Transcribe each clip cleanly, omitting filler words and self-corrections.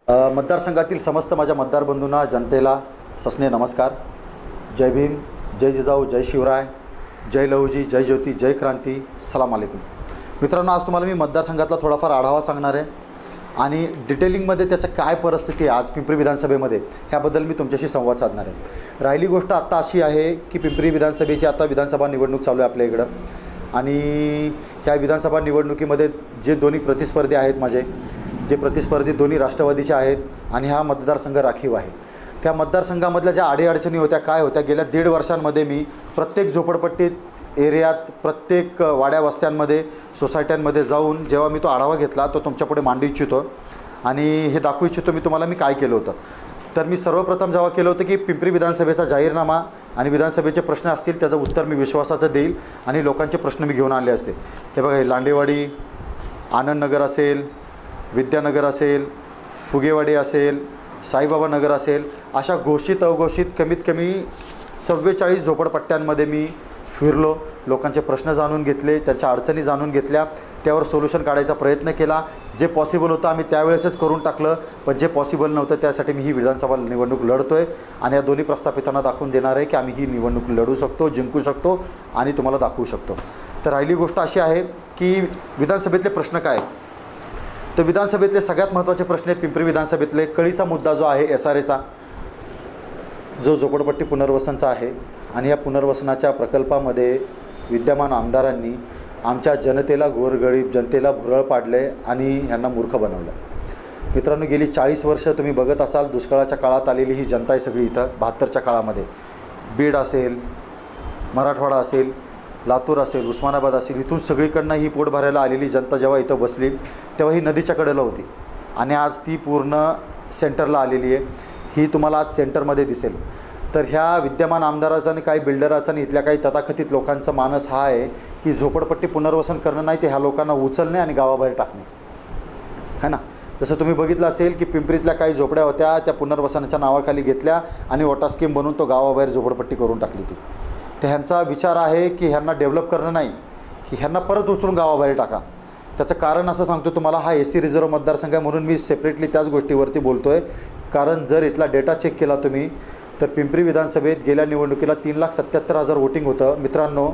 मतदारसंघातील समस्त माझ्या मतदार बंधूंना, जनतेला सस्ने नमस्कार. जय भीम, जय जिजाऊ, जय शिवराय, जय लहुजी, जय ज्योती, जय क्रांती, सलाम अलैकुम. मित्रांनो, आज तुम्हाला मी मतदारसंघातला थोडाफार आढावा सांगणार आहे आणि डिटेलिंगमध्ये त्याचं काय परिस्थिती आहे आज पिंपरी विधानसभेमध्ये ह्याबद्दल मी तुमच्याशी संवाद साधणार आहे. राहिली गोष्ट आत्ता अशी आहे की पिंपरी विधानसभेची आता विधानसभा निवडणूक चालू आहे आपल्या इकडं आणि ह्या विधानसभा निवडणुकीमध्ये जे दोन्ही प्रतिस्पर्धी आहेत माझे, जे प्रतिस्पर्धी दोन्ही राष्ट्रवादीचे आहेत आणि हा मतदारसंघ राखीव आहे. त्या मतदारसंघामधल्या ज्या अडीअडचणी होत्या, काय होत्या, गेल्या 1.5 वर्षांमध्ये मी प्रत्येक झोपडपट्टीत एरियात, प्रत्येक वाड्या वस्त्यांमध्ये, सोसायट्यांमध्ये जाऊन जेव्हा मी तो आढावा घेतला तो तुमच्यापुढे मांडू इच्छितो आणि हे दाखवू इच्छितो मी काय केलं होतं. तर मी सर्वप्रथम जेव्हा केलं होतं की पिंपरी विधानसभेचा जाहीरनामा आणि विधानसभेचे प्रश्न असतील त्याचं उत्तर मी विश्वासाचं देईल आणि लोकांचे प्रश्न मी घेऊन आणले असते. हे बघा, हे लांडेवाडी, आनंदनगर असेल, विद्यानगर असेल, फुगेवाडी असेल, साईबाबा नगर असेल, अशा घोषित अवघोषित कमीत कमी 44 झोपडपट्ट्यांमध्ये मी फिरलो, लोकांचे प्रश्न जाणून घेतले, त्यांच्या अडचणी जाणून घेतल्या, त्यावर सोल्युशन काढायचा प्रयत्न केला. जे पॉसिबल होतं आम्ही त्यावेळेसच करून टाकलं, पण जे पॉसिबल नव्हतं त्यासाठी मी ही विधानसभा निवडणूक लढतो आहे आणि या दोन्ही प्रस्थापितांना दाखवून देणार आहे की आम्ही ही निवडणूक लढू शकतो, जिंकू शकतो आणि तुम्हाला दाखवू शकतो. तर राहिली गोष्ट अशी आहे की विधानसभेतले प्रश्न काय. तर विधानसभेतले सगळ्यात महत्त्वाचे प्रश्न आहेत पिंपरी विधानसभेतले. कळीचा मुद्दा जो आहे SRAचा, जो झोपडपट्टी पुनर्वसनचा आहे आणि या पुनर्वसनाच्या प्रकल्पामध्ये विद्यमान आमदारांनी आमच्या जनतेला, गोरगरीब जनतेला भुरळ पाडले आणि ह्यांना मूर्ख बनवलं. मित्रांनो, गेली 40 वर्ष तुम्ही बघत असाल, दुष्काळाच्या काळात आलेली ही जनता आहे सगळी इथं. 72च्या काळामध्ये बीड असेल, मराठवाडा असेल, लातूर असेल, उस्मानाबाद असेल, इथून सगळीकडनं ही पोट भरायला आलेली जनता जेव्हा इथं बसली तेव्हा ही नदीच्या कडेला होती आणि आज ती पूर्ण सेंटरला आलेली आहे. ही तुम्हाला आज सेंटरमध्ये दिसेल. तर ह्या विद्यमान आमदाराचा आणि काही बिल्डराचा आणि इथल्या काही तथाकथित लोकांचा मानस हा आहे की झोपडपट्टी पुनर्वसन करणं नाही, ते ह्या लोकांना उचलणे आणि गावाबाहेर टाकणे है ना. जसं तुम्ही बघितलं असेल की पिंपरीतल्या काही झोपड्या होत्या, त्या पुनर्वसनाच्या नावाखाली घेतल्या आणि वॉटर स्कीम बनवून तो गावाबाहेर झोपडपट्टी करून टाकली ती. तर ह्यांचा विचार आहे की ह्यांना डेव्हलप करणं नाही, की ह्यांना परत उचलून गावाबाहेर टाका. त्याचं कारण असं सांगतो तुम्हाला, हा SC रिझर्व मतदारसंघ आहे म्हणून मी सेपरेटली त्याच गोष्टीवरती बोलतो आहे. कारण जर इथला डेटा चेक केला तुम्ही तर पिंपरी विधानसभेत गेल्या निवडणुकीला 3,77,000 वोटिंग होतं. मित्रांनो,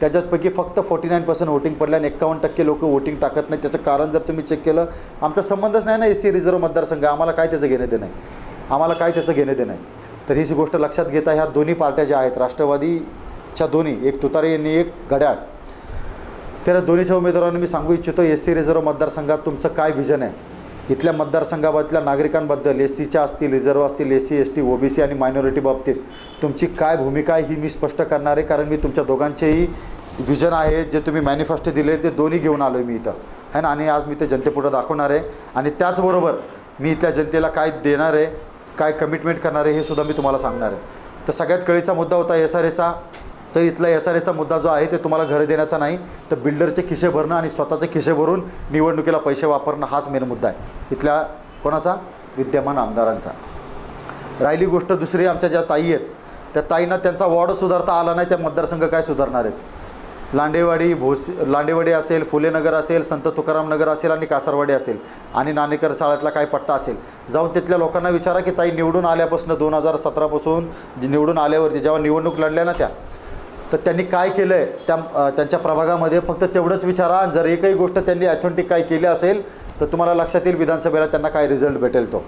त्याच्यातपैकी फक्त 49% वोटिंग पडलं आणि 51% लोक वोटिंग टाकत नाही. त्याचं कारण जर तुम्ही चेक केलं, आमचा संबंधच नाही ना SC रिझर्व मतदारसंघ, आम्हाला काय त्याचं घेणं देणं आहे. तर ही गोष्ट लक्षात घेता ह्या दोन्ही पार्ट्या ज्या आहेत, राष्ट्रवादीच्या दोन्ही, एक तुतारी आणि एक घड्याळ, त्या दोन्हीच्या उमेदवारांना मी सांगू इच्छितो SC रिझर्व मतदारसंघात तुमचं काय विजन आहे. इथल्या मतदारसंघामधल्या नागरिकांबद्दल, SCच्या असतील, रिझर्व असतील, SC ST OBC आणि मायनॉरिटी बाबतीत तुमची काय भूमिका आहे ही मी स्पष्ट करणार आहे. कारण मी तुमच्या दोघांचेही विजन आहे, जे तुम्ही मॅनिफेस्टो दिले ते दोन्ही घेऊन आलो आहे मी इथं है ना. आणि आज मी ते जनतेपुढं दाखवणार आहे आणि त्याचबरोबर मी इथल्या जनतेला काय देणार आहे, काय कमिटमेंट करणार आहे हे सुद्धा मी तुम्हाला सांगणार आहे. तर सगळ्यात कळीचा मुद्दा होता SRAचा. तर इथला SRAचा मुद्दा जो आहे ते तुम्हाला घरं देण्याचा नाही, तर बिल्डरचे खिसे भरणं आणि स्वतःचे खिसे भरून निवडणुकीला पैसे वापरणं हाच मेन मुद्दा आहे इथल्या कोणाचा, विद्यमान आमदारांचा. राहिली गोष्ट दुसरी, आमच्या ज्या ताई आहेत त्या ताईंना त्यांचा वॉर्ड सुधारता आला नाही, त्या मतदारसंघ काय सुधारणार आहेत. लांडेवाडी असेल, फुलेनगर असेल, संत तुकाराम नगर असेल आणि कासारवाडी असेल आणि नाणेकर चाळ्यातला काय पट्टा असेल, जाऊन तिथल्या लोकांना विचारा की ताई निवडून आल्यापासून 2017 पासून निवडून आल्यावरती जेव्हा निवडणूक लढल्या ना त्या, तर त्यांनी काय केलं आहे त्यांच्या प्रभागामध्ये, फक्त तेवढंच विचारा. जर एकही गोष्ट त्यांनी ॲथेंटिक काय केली असेल तर तुम्हाला लक्षात येईल विधानसभेला त्यांना काय रिझल्ट भेटेल तो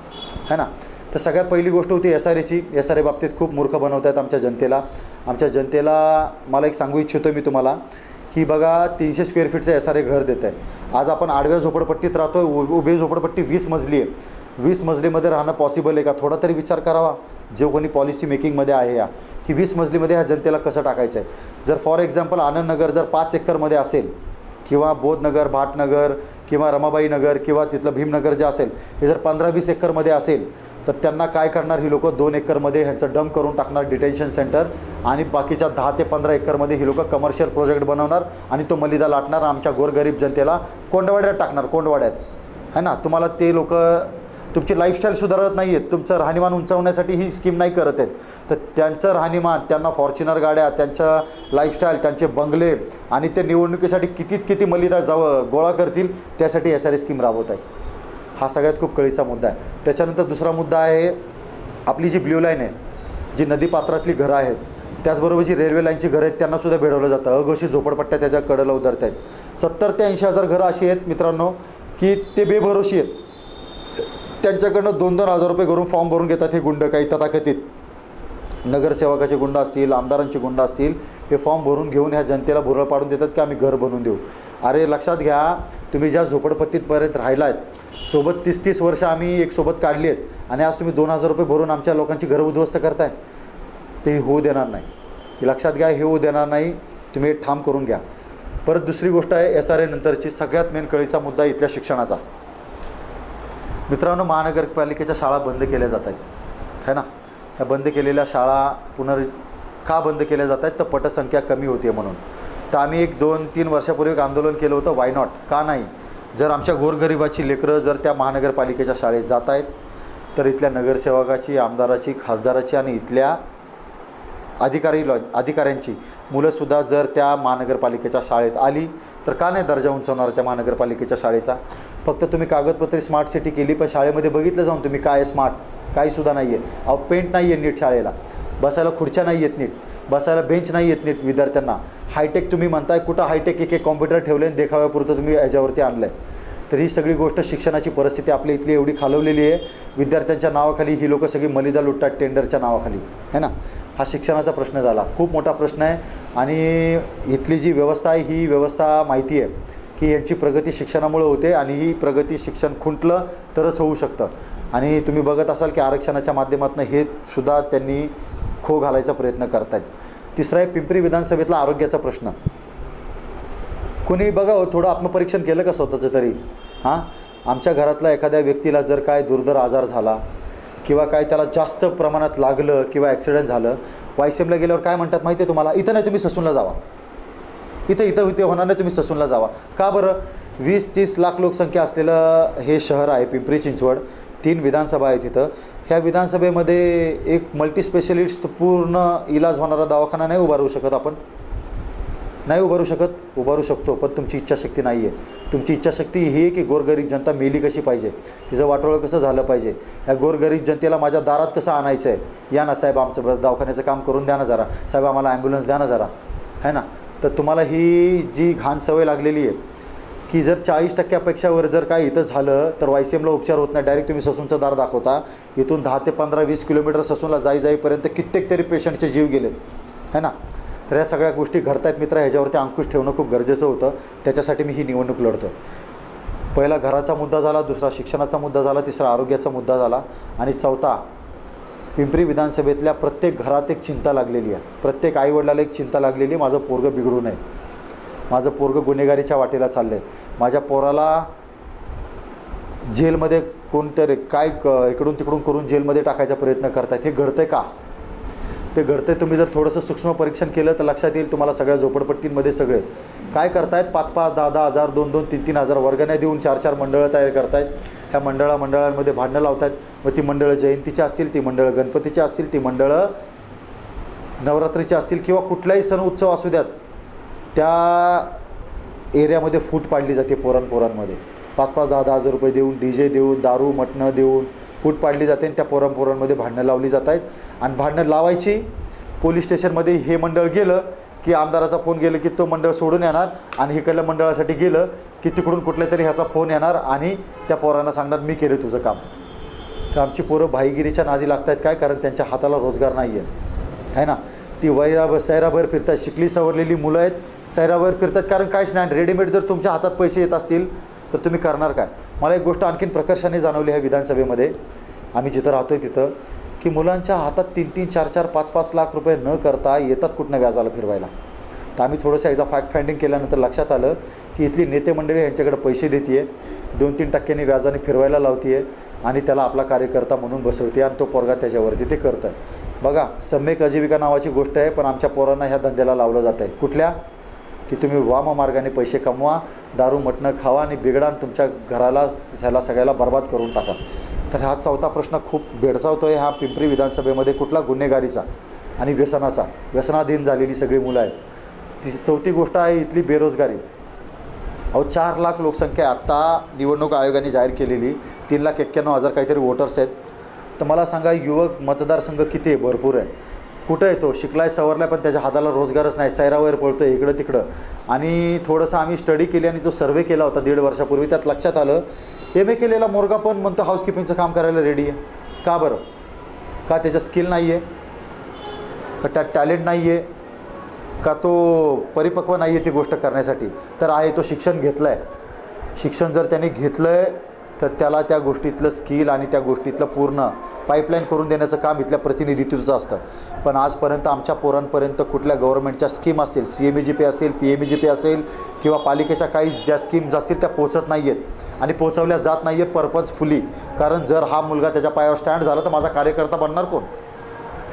है ना. तर सगळ्यात पहिली गोष्ट होती SRAची. SRA बाबतीत खूप मूर्ख बनवत आहेत आमच्या जनतेला. मला एक सांगू इच्छितो मी तुम्हाला की बघा, 300 स्क्वेअर फीटचं SRA घर देत आहे. आज आपण आडव्या झोपडपट्टीत राहतो, उभी झोपडपट्टी 20 मजली आहे. 20 मजलीमध्ये राहणं पॉसिबल आहे का? थोडा तरी विचार करावा जो कोणी पॉलिसी मेकिंगमध्ये आहे या, की 20 मजलीमध्ये ह्या जनतेला कसं टाकायचं आहे. जर फॉर एक्झाम्पल आनंदनगर जर 5 एकरमध्ये असेल, किंवा बोधनगर, भाटनगर किंवा रमाबाई नगर किंवा तिथलं भीमनगर जे असेल हे जर 15-20 एकरमध्ये असेल, तर त्यांना काय करणार ही लोकं, 2 एकरमध्ये ह्यांचं डंप करून टाकणार डिटेन्शन सेंटर आणि बाकीच्या 10 ते 15 एकरमध्ये ही लोकं कमर्शियल प्रोजेक्ट बनवणार आणि तो मलिदा लाटणार, आमच्या गोरगरीब जनतेला कोंडवाड्यात टाकणार, कोंडवाड्यात है ना. तुम्हाला ते लोक तुमची लाईफस्टाईल सुधारत नाही आहेत, तुमचं राहणीमान उंचावण्यासाठी ही स्कीम नाही करत आहेत. तर त्यांचं राहणीमान, त्यांना फॉर्च्युनर गाड्या, त्यांचं लाईफस्टाईल, त्यांचे बंगले आणि ते निवडणुकीसाठी किती मलिदा गोळा करतील त्यासाठी SRA स्कीम राबवत आहे. हा सगळ्यात खूप कळीचा मुद्दा आहे. त्याच्यानंतर दुसरा मुद्दा आहे आपली जी ब्ल्यू लाईन आहे, जी नदीपात्रातली घरं आहेत, त्याचबरोबर जी रेल्वे लाईनची घरं आहेत त्यांनासुद्धा भेडवलं जातं. अघोषित झोपडपट्ट्या त्याच्या कडेला उतरत आहेत. 70 ते 80,000 घरं अशी आहेत मित्रांनो की ते बेभरोशी आहेत. त्यांच्याकडनं 2-2 हजार रुपये करून फॉर्म भरून घेतात हे गुंड, काही तथाकथित नगरसेवकाचे गुंड असतील, आमदारांचे गुंड असतील. हे फॉर्म भरून घेऊन ह्या जनतेला भुरळ पाडून देतात की आम्ही घर बनवून देऊ. अरे लक्षात घ्या, तुम्ही ज्या झोपडपट्टीपर्यंत राहिला आहेत, सोबत 30-30 वर्ष आम्ही एक सोबत काढली आहेत आणि आज तुम्ही 2 हजार रुपये भरून आमच्या लोकांची घरं उद्ध्वस्त करताय. ते होऊ देणार नाही. हे लक्षात घ्या, हे होऊ देणार नाही. तुम्ही हे ठाम करून घ्या. परत दुसरी गोष्ट आहे SRA नंतरची सगळ्यात मेन कळीचा मुद्दा इथल्या शिक्षणाचा. मित्रांनो, महानगरपालिकेच्या शाळा बंद केल्या जात आहेत, है ना. ह्या बंद केलेल्या शाळा का बंद केल्या जात आहेत, तर पटसंख्या कमी होती आहे म्हणून. तर आम्ही 1-2-3 वर्षापूर्वी एक आंदोलन केलं होतं, वाय नॉट, का नाही. जर आमच्या गोरगरिबाची लेकरं जर त्या महानगरपालिकेच्या शाळेत जात आहेत, तर इथल्या नगरसेवकाची, आमदाराची, खासदाराची आणि इथल्या अधिकाऱ्यांची मुलंसुद्धा जर त्या महानगरपालिकेच्या शाळेत आली तर का नाही दर्जा उंचावणार त्या महानगरपालिकेच्या शाळेचा. फक्त तुम्ही कागदपत्रे स्मार्ट सिटी केली, पण शाळेमध्ये बघितलं जाऊन तुम्ही काय आहे स्मार्ट, काहीसुद्धा नाही आहे. अहो पेंट नाही आहे नीट शाळेला, बसायला खुर्च्या नाही आहेत नीट, बसायला बेंच नाही आहेत नीट विद्यार्थ्यांना. हायटेक तुम्ही म्हणताय, कुठं हायटेक एक कॉम्प्युटर ठेवले आणि देखाव्यापुरतं तुम्ही याच्यावरती आणलं आहे. तर ही सगळी गोष्ट शिक्षणाची परिस्थिती आपल्या इथली एवढी खालवलेली आहे. विद्यार्थ्यांच्या नावाखाली ही लोकं सगळी मलिदा लुटतात टेंडरच्या नावाखाली, है ना. हा शिक्षणाचा प्रश्न झाला, खूप मोठा प्रश्न आहे. आणि इथली जी व्यवस्था आहे, ही व्यवस्था माहिती आहे की यांची प्रगती शिक्षणामुळे होते आणि ही प्रगती शिक्षण खुंटलं तरच होऊ शकतं. आणि तुम्ही बघत असाल की आरक्षणाच्या माध्यमातून हे सुद्धा त्यांनी खो घालायचा प्रयत्न करत आहेत. तिसरा आहे पिंपरी विधानसभेतला आरोग्याचा प्रश्न. कोणी बघा थोडं आत्मपरीक्षण केलं का स्वतःचं तरी. आमच्या घरातल्या एखाद्या व्यक्तीला जर काय दुर्धर आजार झाला किंवा काय त्याला जास्त प्रमाणात लागलं किंवा ॲक्सिडेंट झालं, वायसीएमला गेल्यावर काय म्हणतात माहिती आहे तुम्हाला, इथं नाही तुम्ही ससूनला जावा, इथं होणार नाही, तुम्ही ससूनला जावा. का बरं. 20-30 लाख लोकसंख्या असलेलं हे शहर आहे पिंपरी चिंचवड. 3 विधानसभा आहेत तिथं. ह्या विधानसभेमध्ये एक मल्टीस्पेशलिस्ट पूर्ण इलाज होणारा दवाखाना नाही उभारू शकत आपण, नाही उभारू शकत. उभारू शकतो, पण तुमची इच्छाशक्ती नाही आहे. तुमची इच्छाशक्ती ही आहे की गोरगरीब जनता मेली कशी पाहिजे, तिचं वाटोळं कसं झालं पाहिजे, ह्या गोरगरीब जनतेला माझ्या दारात कसं आणायचं आहे. या ना साहेब, आमचं दवाखान्याचं काम करून द्या ना जरा, साहेब आम्हाला ॲम्ब्युलन्स द्या ना जरा, है ना. तर तुम्हाला ही जी घाण सवय लागलेली आहे की जर 40% जर काय इथं झालं तर वायसीएमला उपचार होत नाही, डायरेक्ट तुम्ही ससूनचं दार दाखवता. इथून 10 ते 15-20 किलोमीटर ससूनला जाईपर्यंत कित्येक तरी पेशंटचे जीव गेलेत, है ना. तर या सगळ्या गोष्टी घडत आहेत मित्र. ह्याच्यावरती अंकुश ठेवणं खूप गरजेचं होतं. त्याच्यासाठी मी ही निवडणूक लढतो. पहिला घराचा मुद्दा झाला, दुसरा शिक्षणाचा मुद्दा झाला, तिसरा आरोग्याचा मुद्दा झाला आणि चौथा पिंपरी विधानसभेतल्या प्रत्येक घरात एक चिंता लागलेली आहे. प्रत्येक आईवडिलाला एक चिंता लागलेली, माझं पोरगं बिघडू नये, माझं पोरगं गुन्हेगारीच्या वाटेला चाललं आहे, माझ्या पोराला जेलमध्ये कोणतरी काय इकडून तिकडून करून जेलमध्ये टाकायचा प्रयत्न करतात. हे घडतंय का, ते घडतंय. तुम्ही जर थोडंसं सूक्ष्म परीक्षण केलं तर लक्षात येईल तुम्हाला. सगळ्या झोपडपट्टींमध्ये सगळे काय करतायत, 5-5, 10-10 हजार, 2-2, 3-3 हजार वर्गण्या देऊन 4-4 मंडळं तयार करतायत. ह्या मंडळांमध्ये भांडणं लावतात. मग ती मंडळं जयंतीची असतील, ती मंडळं गणपतीची असतील, ती मंडळं नवरात्रीची असतील किंवा कुठलाही सण उत्सव असू द्यात, त्या एरियामध्ये फूट पाडली जाते. पोरांमध्ये 5-5, 10-10 हजार रुपये देऊन, DJ देऊन, दारू मटणं देऊन फूट पाडली जाते आणि त्या पोरांमध्ये भांडणं लावली जात आहेत. आणि भांडणं लावायची पोलीस स्टेशनमध्ये हे मंडळ गेलं की आमदाराचा फोन गेलं की तो मंडळ सोडून येणार आणि इकडल्या मंडळासाठी गेलं की तिकडून कुठल्या तरी ह्याचा फोन येणार आणि त्या पोरांना सांगणार मी केलं तुझं काम. तर आमची पोरं भाईगिरीच्या नादी लागत आहेत. काय, कारण त्यांच्या हाताला रोजगार नाही आहे ना. ती सैराभर फिरतात, शिकली सवरलेली मुलं आहेत, सैराभर फिरतात, कारण काहीच नाही. रेडीमेड जर तुमच्या हातात पैसे येत असतील तर तुम्ही करणार काय. मला एक गोष्ट आणखीन प्रकर्षाने जाणवली ह्या विधानसभेमध्ये, आम्ही जिथं राहतो आहे तिथं, की मुलांच्या हातात 3-3, 4-4, 5-5 लाख रुपये न करता येतात कुठनं व्याजाला फिरवायला. तर आम्ही थोडंसं एकदा फॅक्ट फाइंडिंग केल्यानंतर लक्षात आलं की इथली नेते मंडळी यांच्याकडे पैसे देते आहे, 2-3% व्याजाने फिरवायला लावते आहे आणि त्याला आपला कार्यकर्ता म्हणून बसवते आणि तो पोरगा त्याच्यावरती ते करतं आहे. बघा, सम्यक आजीविका नावाची गोष्ट आहे, पण आमच्या पोरांना ह्या धंद्याला लावलं जातं आहे. कुठल्या, की तुम्ही वाममार्गाने पैसे कमवा, दारू मटणं खावा आणि बिघडा आणि तुमच्या घराला ह्याला सगळ्याला बर्बाद करून टाका. तर हा चौथा प्रश्न खूप भेडसावतो आहे ह्या पिंपरी विधानसभेमध्ये. कुठला, गुन्हेगारीचा आणि व्यसनाचा. व्यसनाधीन झालेली सगळी मुलं आहेत. चौथी गोष्ट आहे इथली बेरोजगारी. 4 लाख लोकसंख्या आत्ता निवडणूक आयोगाने जाहीर केलेली, 3,91,000 काहीतरी वोटर्स आहेत. तर मला सांगा, युवक मतदारसंघ किती आहे? भरपूर आहे. कुठं आहे तो? शिकलाय सवरलाय, पण त्याच्या हाताला रोजगारच नाही, सैरावर पळतो आहे इकडं तिकडं. आणि थोडंसं आम्ही स्टडी केली आणि तो सर्वे केला होता 1.5 वर्षापूर्वी. त्यात लक्षात आलं, MA केलेला मुलगा पण म्हणतो हाऊसकीपिंगचं काम करायला रेडी आहे. का बरं? का त्याचं स्किल नाही आहे? का त्यात टॅलेंट नाही आहे? का तो परिपक्व नाही आहे ती गोष्ट करण्यासाठी? तर आहे, तो शिक्षण घेतलं आहे. शिक्षण जर त्याने घेतलं आहे तर त्याला त्या गोष्टीतलं स्किल आणि त्या गोष्टीतलं पूर्ण पाईपलाईन करून देण्याचं काम इथल्या प्रतिनिधित्वाचं असतं. पण आजपर्यंत आमच्या पोरांपर्यंत कुठल्या गव्हर्नमेंटच्या स्कीम असतील, CMEGP असेल, PMEGP असेल किंवा पालिकेच्या काही ज्या स्कीम्स असतील त्या पोचत नाही आहेत आणि पोचवल्या जात नाही आहेत पर्पजफुली. कारण जर हा मुलगा त्याच्या पायावर स्टँड झाला तर माझा कार्यकर्ता बनणार कोण?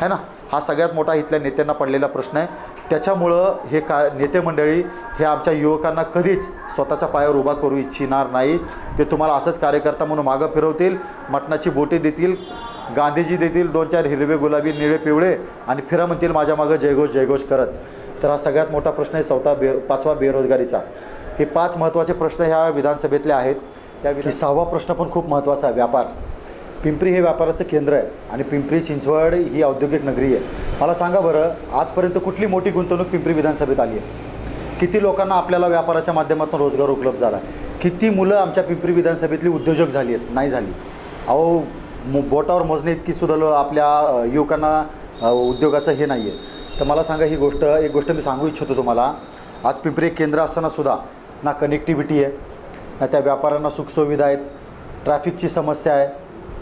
है ना? हा सगळ्यात मोठा इथल्या नेत्यांना पडलेला प्रश्न आहे. त्याच्यामुळं हे नेते मंडळी हे आमच्या युवकांना कधीच स्वतःच्या पायावर उभा करू इच्छिणार नाही. ते तुम्हाला असंच कार्यकर्ता म्हणून मागं फिरवतील, मटणाची बोटी देतील, गांधीजी देतील 2-4 हिरवे गुलाबी निळे पिवळे आणि फिरा म्हणतील माझ्या मागं जयघोष जयघोष करत. तर हा सगळ्यात मोठा प्रश्न आहे 5वा बेरोजगारीचा. हे 5 महत्त्वाचे प्रश्न ह्या विधानसभेतले आहेत. त्या 6वा प्रश्न पण खूप महत्त्वाचा आहे, व्यापार. पिंपरी हे व्यापाराचं केंद्र आहे आणि पिंपरी चिंचवड ही औद्योगिक नगरी आहे. मला सांगा बरं, आजपर्यंत कुठली मोठी गुंतवणूक पिंपरी विधानसभेत आली आहे? किती लोकांना आपल्याला व्यापाराच्या माध्यमातून रोजगार उपलब्ध झाला? किती मुलं आमच्या पिंपरी विधानसभेतली उद्योजक झाली आहेत? नाही झाली. अहो, बोटावर मोजणे इतकी सुद्धा आपल्या युवकांना उद्योगाचं हे नाही आहे. तर मला सांगा, एक गोष्ट मी सांगू इच्छितो तुम्हाला. आज पिंपरी एक केंद्र असताना सुद्धा ना कनेक्टिव्हिटी आहे, ना त्या व्यापाऱ्यांना सुखसुविधा आहेत, ट्रॅफिकची समस्या आहे,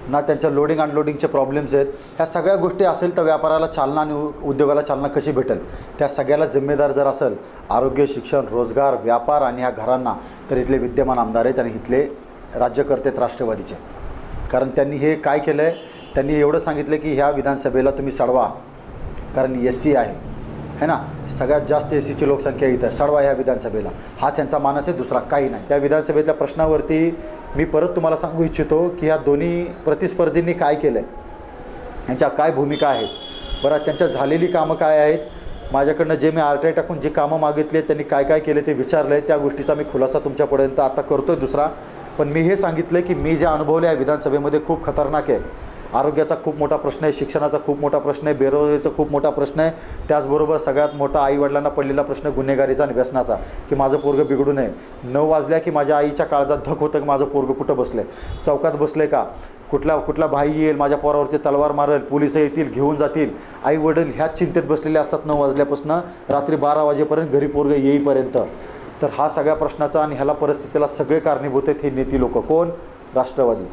ना त्यांच्या लोडिंग अनलोडिंगचे प्रॉब्लेम्स आहेत. ह्या सगळ्या गोष्टी असेल तर व्यापाराला चालना आणि उद्योगाला चालना कशी भेटेल? त्या सगळ्याला जिम्मेदार जर असेल आरोग्य, शिक्षण, रोजगार, व्यापार आणि ह्या घरांना, तर इथले विद्यमान आमदार आहेत आणि इथले राज्यकर्ते आहेत राष्ट्रवादीचे. कारण त्यांनी हे काय केलं आहे? त्यांनी एवढं सांगितलं की ह्या विधानसभेला तुम्ही सडवा, कारण SC आहे ना, सगळ्यात जास्त SCची लोकसंख्या इथं, सडवा ह्या विधानसभेला. हाच त्यांचा मानस आहे, दुसरा काही नाही. त्या विधानसभेतल्या प्रश्नावरती मी परत तुम्हाला सांगू इच्छितो की ह्या दोन्ही प्रतिस्पर्धींनी काय केलं आहे, यांच्या काय भूमिका आहेत, बरं त्यांच्या झालेली कामं काय आहेत. माझ्याकडनं जे मी RTI टाकून जे कामं मागितले त्यांनी काय काय केले ते विचारलं आहे. त्या गोष्टीचा मी खुलासा तुमच्यापर्यंत आता करतो आहे दुसरा. पण मी हे सांगितलं की मी जे अनुभवले आहे विधानसभेमध्ये खूप खतरनाक आहे. आरोग्याचा खूप मोठा प्रश्न आहे, शिक्षणाचा खूप मोठा प्रश्न आहे, बेरोजगारीचा खूप मोठा प्रश्न आहे. त्याचबरोबर सगळ्यात मोठा आईवडिलांना पडलेला प्रश्न गुन्हेगारीचा आणि व्यसनाचा, की माझं पोरगं बिघडू नये. 9 वाजल्या की माझ्या आईच्या काळजात धक होतं की माझं पोरगं कुठं बसलं आहे, चौकात बसलं आहे का, कुठला भाई येईल माझ्या पोरावरती तलवार मारेल, पोलिस येतील घेऊन जातील. आई वडील ह्याच चिंतेत बसलेले असतात 9 वाजल्यापासून रात्री 12 वाजेपर्यंत, घरी पोरगं येईपर्यंत. तर हा सगळ्या प्रश्नाचा आणि ह्याला परिस्थितीला सगळे कारणीभूत आहेत हे नेते लोक. कोण? राष्ट्रवादी.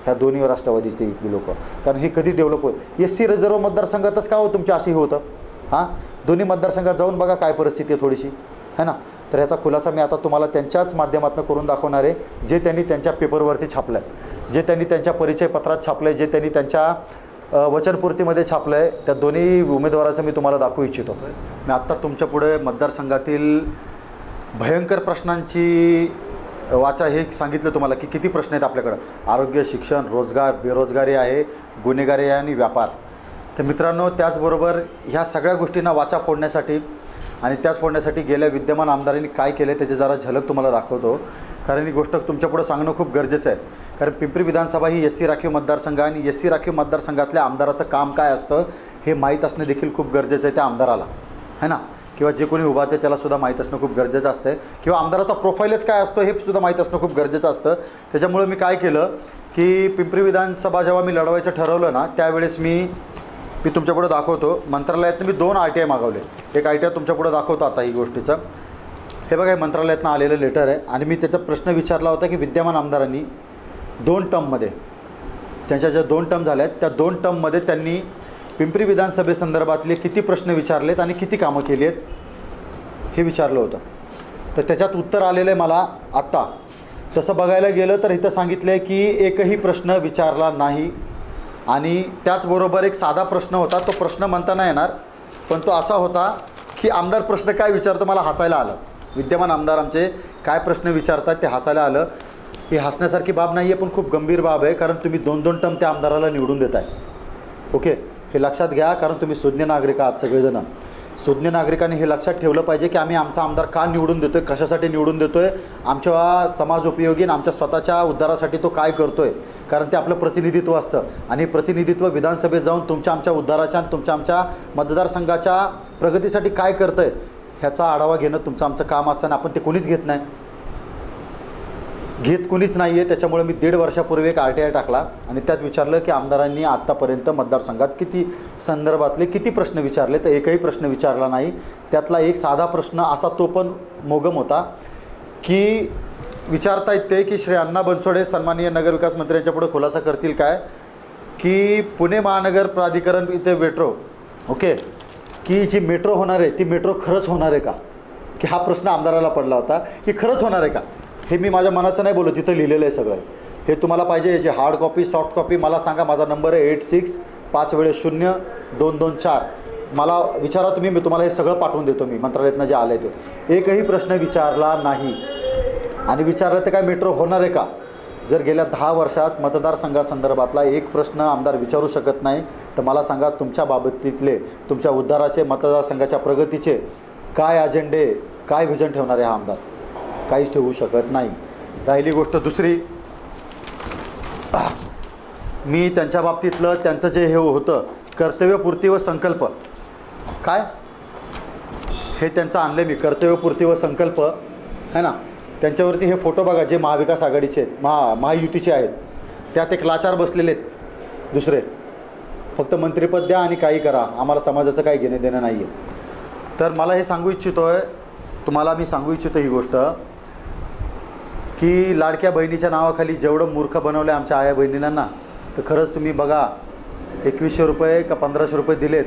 ह्या दोन्ही राष्ट्रवादीचे इथली लोक. कारण हे कधी डेव्हलप होईल? SC रिझर्व्ह मतदारसंघातच का हो तुमच्या अशी होतं? हां, दोन्ही मतदारसंघात जाऊन बघा काय परिस्थिती आहे थोडीशी, है ना. तर ह्याचा खुलासा मी आता तुम्हाला त्यांच्याच माध्यमातून करून दाखवणार आहे, जे त्यांनी त्यांच्या पेपरवरती छापलं आहे, जे त्यांनी त्यांच्या परिचयपत्रात छापलं आहे, जे त्यांनी त्यांच्या वचनपूर्तीमध्ये छापलं आहे. त्या दोन्ही उमेदवाराचं मी तुम्हाला दाखवू इच्छितो. मी आत्ता तुमच्यापुढे मतदारसंघातील भयंकर प्रश्नांची वाचा हे सांगितलं तुम्हाला की किती प्रश्न आहेत आपल्याकडं. आरोग्य, शिक्षण, रोजगार, बेरोजगारी आहे, गुन्हेगारी आहे आणि व्यापार. तर मित्रांनो, त्याचबरोबर ह्या सगळ्या गोष्टींना वाचा फोडण्यासाठी आणि त्याच फोडण्यासाठी गेल्या विद्यमान आमदारांनी काय केलं त्याची जरा झलक तुम्हाला दाखवतो. कारण ही गोष्ट तुमच्यापुढं सांगणं खूप गरजेचं आहे. कारण पिंपरी विधानसभा ही SC राखीव मतदारसंघ आणि SC राखीव मतदारसंघातल्या आमदाराचं काम काय असतं हे माहीत असणं देखील खूप गरजेचं आहे त्या आमदाराला, है ना. किंवा जे कोणी उभा आहे त्यालासुद्धा माहीत असणं खूप गरजेचं असतं. किंवा आमदाराचा प्रोफाईलच काय असतो हे सुद्धा माहीत असणं खूप गरजेचं असतं. त्याच्यामुळे मी काय केलं की पिंपरी विधानसभा जेव्हा मी लढवायचं ठरवलं ना, त्यावेळेस मी तुमच्यापुढे दाखवतो. मंत्रालयातनं मी 2 RTI मागवले. एक RTI तुमच्यापुढे दाखवतो आता ही गोष्टीचं. हे बघा, हे मंत्रालयातनं आलेलं लेटर आहे आणि मी त्याचा प्रश्न विचारला होता की विद्यमान आमदारांनी 2 टर्ममध्ये, त्यांच्या ज्या 2 टर्म झाल्या आहेत त्या 2 टर्ममध्ये त्यांनी पिंपरी विधानसभेसंदर्भातले किती प्रश्न विचारलेत आणि किती कामं केली आहेत हे विचारलं होतं. तर त्याच्यात उत्तर आलेलं आहे मला आत्ता. तसं बघायला गेलं तर इथं सांगितलं आहे की एकही प्रश्न विचारला नाही. आणि त्याचबरोबर एक साधा प्रश्न होता, तो प्रश्न म्हणता नाही येणार, पण तो असा होता की आमदार प्रश्न काय विचारतो मला हसायला आलं. विद्यमान आमदार आमचे काय प्रश्न विचारतात ते हसायला आलं. ही हसण्यासारखी बाब नाही आहे, पण खूप गंभीर बाब आहे. कारण तुम्ही 2-2 टर्म त्या आमदाराला निवडून देताय. ओके, हे लक्षात घ्या. कारण तुम्ही सुज्ञ नागरिक आहात सगळेजण. सुज्ञ नागरिकांनी हे लक्षात ठेवलं पाहिजे की आम्ही आमचा आमदार का निवडून देतो आहे, कशासाठी निवडून देतो आहे, आमच्या समाज उपयोगी आणि आमच्या स्वतःच्या उद्धारासाठी तो काय करतो आहे. कारण ते आपलं प्रतिनिधित्व असतं आणि प्रतिनिधित्व विधानसभेत जाऊन तुमच्या आमच्या उद्धाराच्या आणि तुमच्या आमच्या मतदारसंघाच्या प्रगतीसाठी काय करतं आहे ह्याचा आढावा घेणं तुमचं आमचं काम असताना आपण ते कोणीच घेत कोणीच नाही आहे. त्याच्यामुळे मी 1.5 वर्षापूर्वी एक RTI टाकला आणि त्यात विचारलं की आमदारांनी आत्तापर्यंत मतदारसंघात किती संदर्भातले किती प्रश्न विचारले, तर एकही प्रश्न विचारला नाही. त्यातला एक साधा प्रश्न असा, तो पण मोगम होता, की विचारता येते की श्री अण्णा बनसोडे सन्माननीय नगरविकास मंत्री यांच्या पुढे खुलासा करतील काय की पुणे महानगर प्राधिकरण इथे मेट्रो ओके की जी मेट्रो होणार आहे ती मेट्रो खरंच होणार आहे का, की हा प्रश्न आमदाराला पडला होता की खरंच होणार आहे का. हे मी माझ्या मनाचं नाही बोलत, तिथं लिहिलेलं आहे सगळं. हे तुम्हाला पाहिजे याची हार्ड कॉपी सॉफ्ट कॉपी मला सांगा. माझा नंबर आहे 86-5-0-224. मला विचारा तुम्ही, मी तुम्हाला हे सगळं पाठवून देतो. मी मंत्रालयातनं जे आलं आहे ते एकही प्रश्न विचारला नाही. आणि विचारलं तर काय मेट्रो होणार आहे का. जर गेल्या 10 वर्षात मतदारसंघासंदर्भातला एक प्रश्न आमदार विचारू शकत नाही तर मला सांगा तुमच्या बाबतीतले तुमच्या उद्धाराचे मतदारसंघाच्या प्रगतीचे काय अजेंडे काय व्हिजन ठेवणार आहे हा आमदार. काहीच ठेवू शकत नाही. राहिली गोष्ट दुसरी, मी त्यांच्या बाबतीतलं त्यांचं जे हे होतं कर्तव्यपूर्ती व संकल्प काय हे त्यांचं आणलं मी कर्तव्यपूर्ती व संकल्प है ना. त्यांच्यावरती हे फोटो बघा जे महाविकास आघाडीचे आहेत महायुतीचे आहेत. त्यात एक लाचार बसलेले आहेत दुसरे, फक्त मंत्रिपद द्या आणि काही करा, आम्हाला समाजाचं काही घेणं देणं नाही आहे. तर मला हे सांगू इच्छितो आहे तुम्हाला, मी सांगू इच्छितो ही गोष्ट की लाडक्या बहिणीच्या नावाखाली जेवढं मूर्ख बनवलं आहे आमच्या आया बहिणींना, तर खरंच तुम्ही बघा 2100 रुपये का 1500 रुपये दिलेत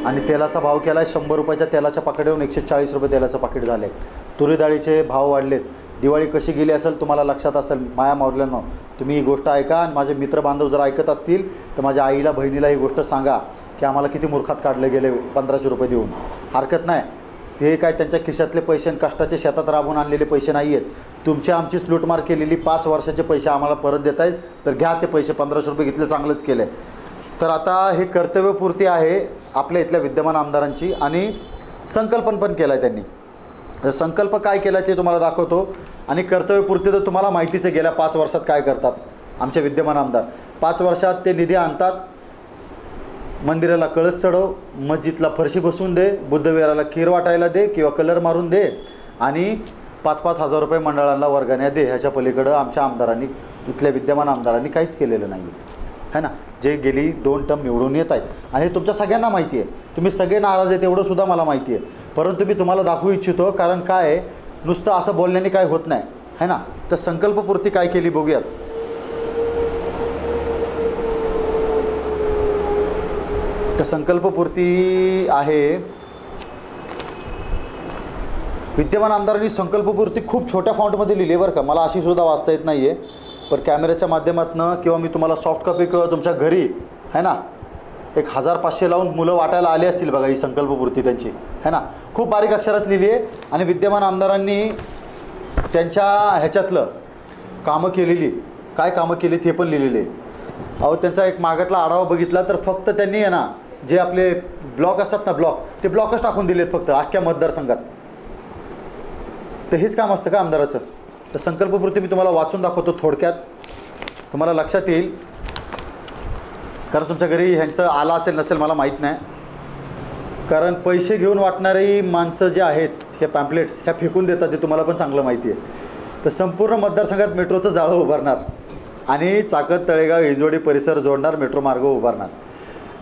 आणि तेलाचा भाव केला आहे 100 रुपयाच्या तेलाच्या पाकिटावरून 140 रुपये तेलाचं पाकिट झालं आहे. तुरी डाळीचे भाव वाढलेत. दिवाळी कशी गेली असेल तुम्हाला लक्षात असेल. माया मावल्यांनो तुम्ही ही गोष्ट ऐका आणि माझे मित्रबांधव जर ऐकत असतील तर माझ्या आईला बहिणीला ही गोष्ट सांगा की आम्हाला किती मूर्खात काढले गेले 1500 रुपये देऊन. हरकत नाही, ते काय त्यांच्या खिशातले पैसे आणि कष्टाचे शेतात राबून आणलेले पैसे नाही आहेत. तुमची आमचीच लूटमार केलेली 5 वर्षाचे पैसे आम्हाला परत देत आहेत, तर घ्या ते पैसे. 1500 रुपये घेतले, चांगलंच केलं आहे. तर आता हे कर्तव्यपूर्ती आहे आपल्या इथल्या विद्यमान आमदारांची आणि संकल्पन पण केलं आहे त्यांनी. संकल्प काय केला ते तुम्हाला दाखवतो आणि कर्तव्यपूर्ती तर तुम्हाला माहितीच आहे गेल्या 5 वर्षात काय करतात आमचे विद्यमान आमदार. 5 वर्षात ते निधी आणतात, मंदिराला कळस चढव, मस्जिदला फरशी बसवून दे, बुद्धविहाराला खीर वाटायला दे किंवा कलर मारून दे आणि 5-5 हजार रुपये मंडळांना वर्गण्या दे. ह्याच्या पलीकडं आमच्या आमदारांनी इथल्या विद्यमान आमदारांनी काहीच केलेलं नाही है ना. जे गेली 2 टर्म निवडून येत आहेत आणि हे तुमच्या सगळ्यांना माहिती आहे. तुम्ही सगळे नाराज आहेत एवढंसुद्धा मला माहिती आहे. परंतु मी तुम्हाला दाखवू इच्छितो, कारण काय आहे नुसतं असं बोलण्याने काय होत नाही है ना. तर संकल्पपूर्ती काय केली बघूयात. तर संकल्पपूर्ती आहे, विद्यमान आमदारांनी संकल्पपूर्ती खूप छोट्या फॉन्टमध्ये लिहिली आहे बरं का. मला अशी सुद्धा वाचता येत नाही आहे, पण कॅमेऱ्याच्या माध्यमातून किंवा मी तुम्हाला सॉफ्ट कॉपी किंवा तुमच्या घरी है ना 1500 लावून मुलं वाटायला आले असतील बघा ही संकल्पपूर्ती त्यांची है ना. खूप बारीक अक्षरात लिहिली आहे आणि विद्यमान आमदारांनी त्यांच्या ह्याच्यातलं कामं केलेली, काय कामं केली ते पण लिहिलेले. अहो त्यांचा एक मागातला आढावा बघितला तर फक्त त्यांनी आहे ना जे आपले ब्लॉक असतात ना ब्लॉक, ते ब्लॉकच टाकून दिलेत फक्त अख्ख्या मतदारसंघात. तर हेच काम असतं का आमदाराचं. तर संकल्पपूर्ती मी तुम्हाला वाचून दाखवतो थोडक्यात, तुम्हाला लक्षात येईल. कारण तुमच्या घरी ह्यांचं आला असेल नसेल मला माहीत नाही. कारण पैसे घेऊन वाटणारी माणसं जे आहेत हे पॅम्पलेट्स ह्या फेकून देतात, ते तुम्हाला पण चांगलं माहिती आहे. तर संपूर्ण मतदारसंघात मेट्रोचं जाळं उभारणार आणि चाकण तळेगाव हिंजवडी परिसर जोडणार मेट्रो मार्ग उभारणार.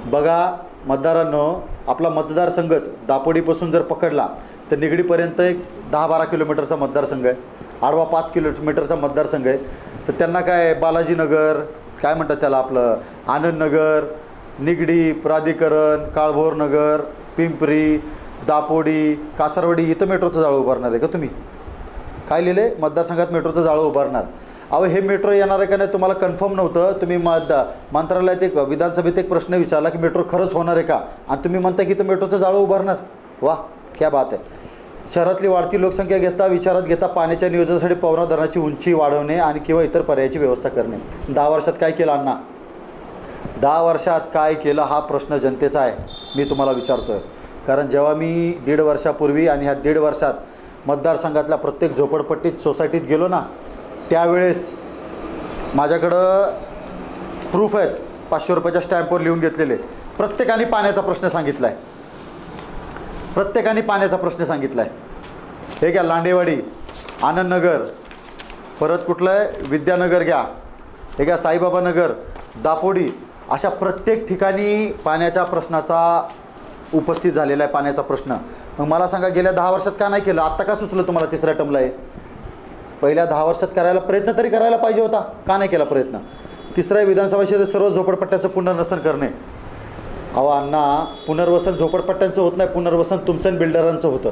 बघा मतदारांनो, आपला मतदारसंघच दापोडीपासून जर पकडला तर निगडीपर्यंत एक 10-12 किलोमीटरचा मतदारसंघ आहे, आडवा 5 किलोमीटरचा मतदारसंघ आहे. तर त्यांना काय बालाजीनगर काय म्हणतात त्याला, आपलं आनंदनगर, निगडी, प्राधिकरण, काळभोरनगर, पिंपरी, दापोडी, कासारवाडी इथं मेट्रोचं जाळं उभारणार आहे का तुम्ही. काय लिहिलं आहे मतदारसंघात मेट्रोचं जाळं उभारणार. अहो हे मेट्रो येणार आहे का नाही तुम्हाला कन्फर्म नव्हतं. तुम्ही मंत्रालयात एक विधानसभेत एक प्रश्न विचारला की मेट्रो खरंच होणार आहे का, आणि तुम्ही म्हणता की इथं मेट्रोचं जाळं उभारणार. वा क्या बात आहे. शहरातली वाढती लोकसंख्या विचारात घेता पाण्याच्या नियोजनासाठी पवना धरणाची उंची वाढवणे आणि किंवा इतर पर्यायाची व्यवस्था करणे. 10 वर्षात काय केलं अण्णा, 10 वर्षात काय केलं हा प्रश्न जनतेचा आहे, मी तुम्हाला विचारतो आहे. कारण जेव्हा मी 1.5 वर्षापूर्वी आणि ह्या 1.5 वर्षात मतदारसंघातल्या प्रत्येक झोपडपट्टीत सोसायटीत गेलो ना, त्यावेळेस माझ्याकडं प्रूफ आहेत, 500 रुपयाच्या स्टॅम्पवर लिहून घेतलेले. प्रत्येकाने पाण्याचा प्रश्न सांगितला आहे, प्रत्येकाने पाण्याचा प्रश्न सांगितला आहे. हे घ्या लांडेवाडी, आनंदनगर, परत कुठलं आहे विद्यानगर घ्या, हे घ्या साईबाबा नगर, दापोडी, अशा प्रत्येक ठिकाणी पाण्याच्या प्रश्नाचा उपस्थित झालेला आहे, पाण्याचा प्रश्न. मग मला सांगा, गेल्या 10 वर्षात का नाही केलं? आत्ता का सुचलं तुम्हाला तिसऱ्या टर्मला आहे? पहिल्या 10 वर्षात करायला प्रयत्न तरी करायला पाहिजे होता, का नाही केला प्रयत्न? तिसऱ्या विधानसभा क्षेत्रात सर्व झोपडपट्ट्याचं पुनर्वसन करणे. अहो अण्णा, पुनर्वसन झोपडपट्ट्यांचं होत नाही, पुनर्वसन तुमचं आणि बिल्डरांचं होतं.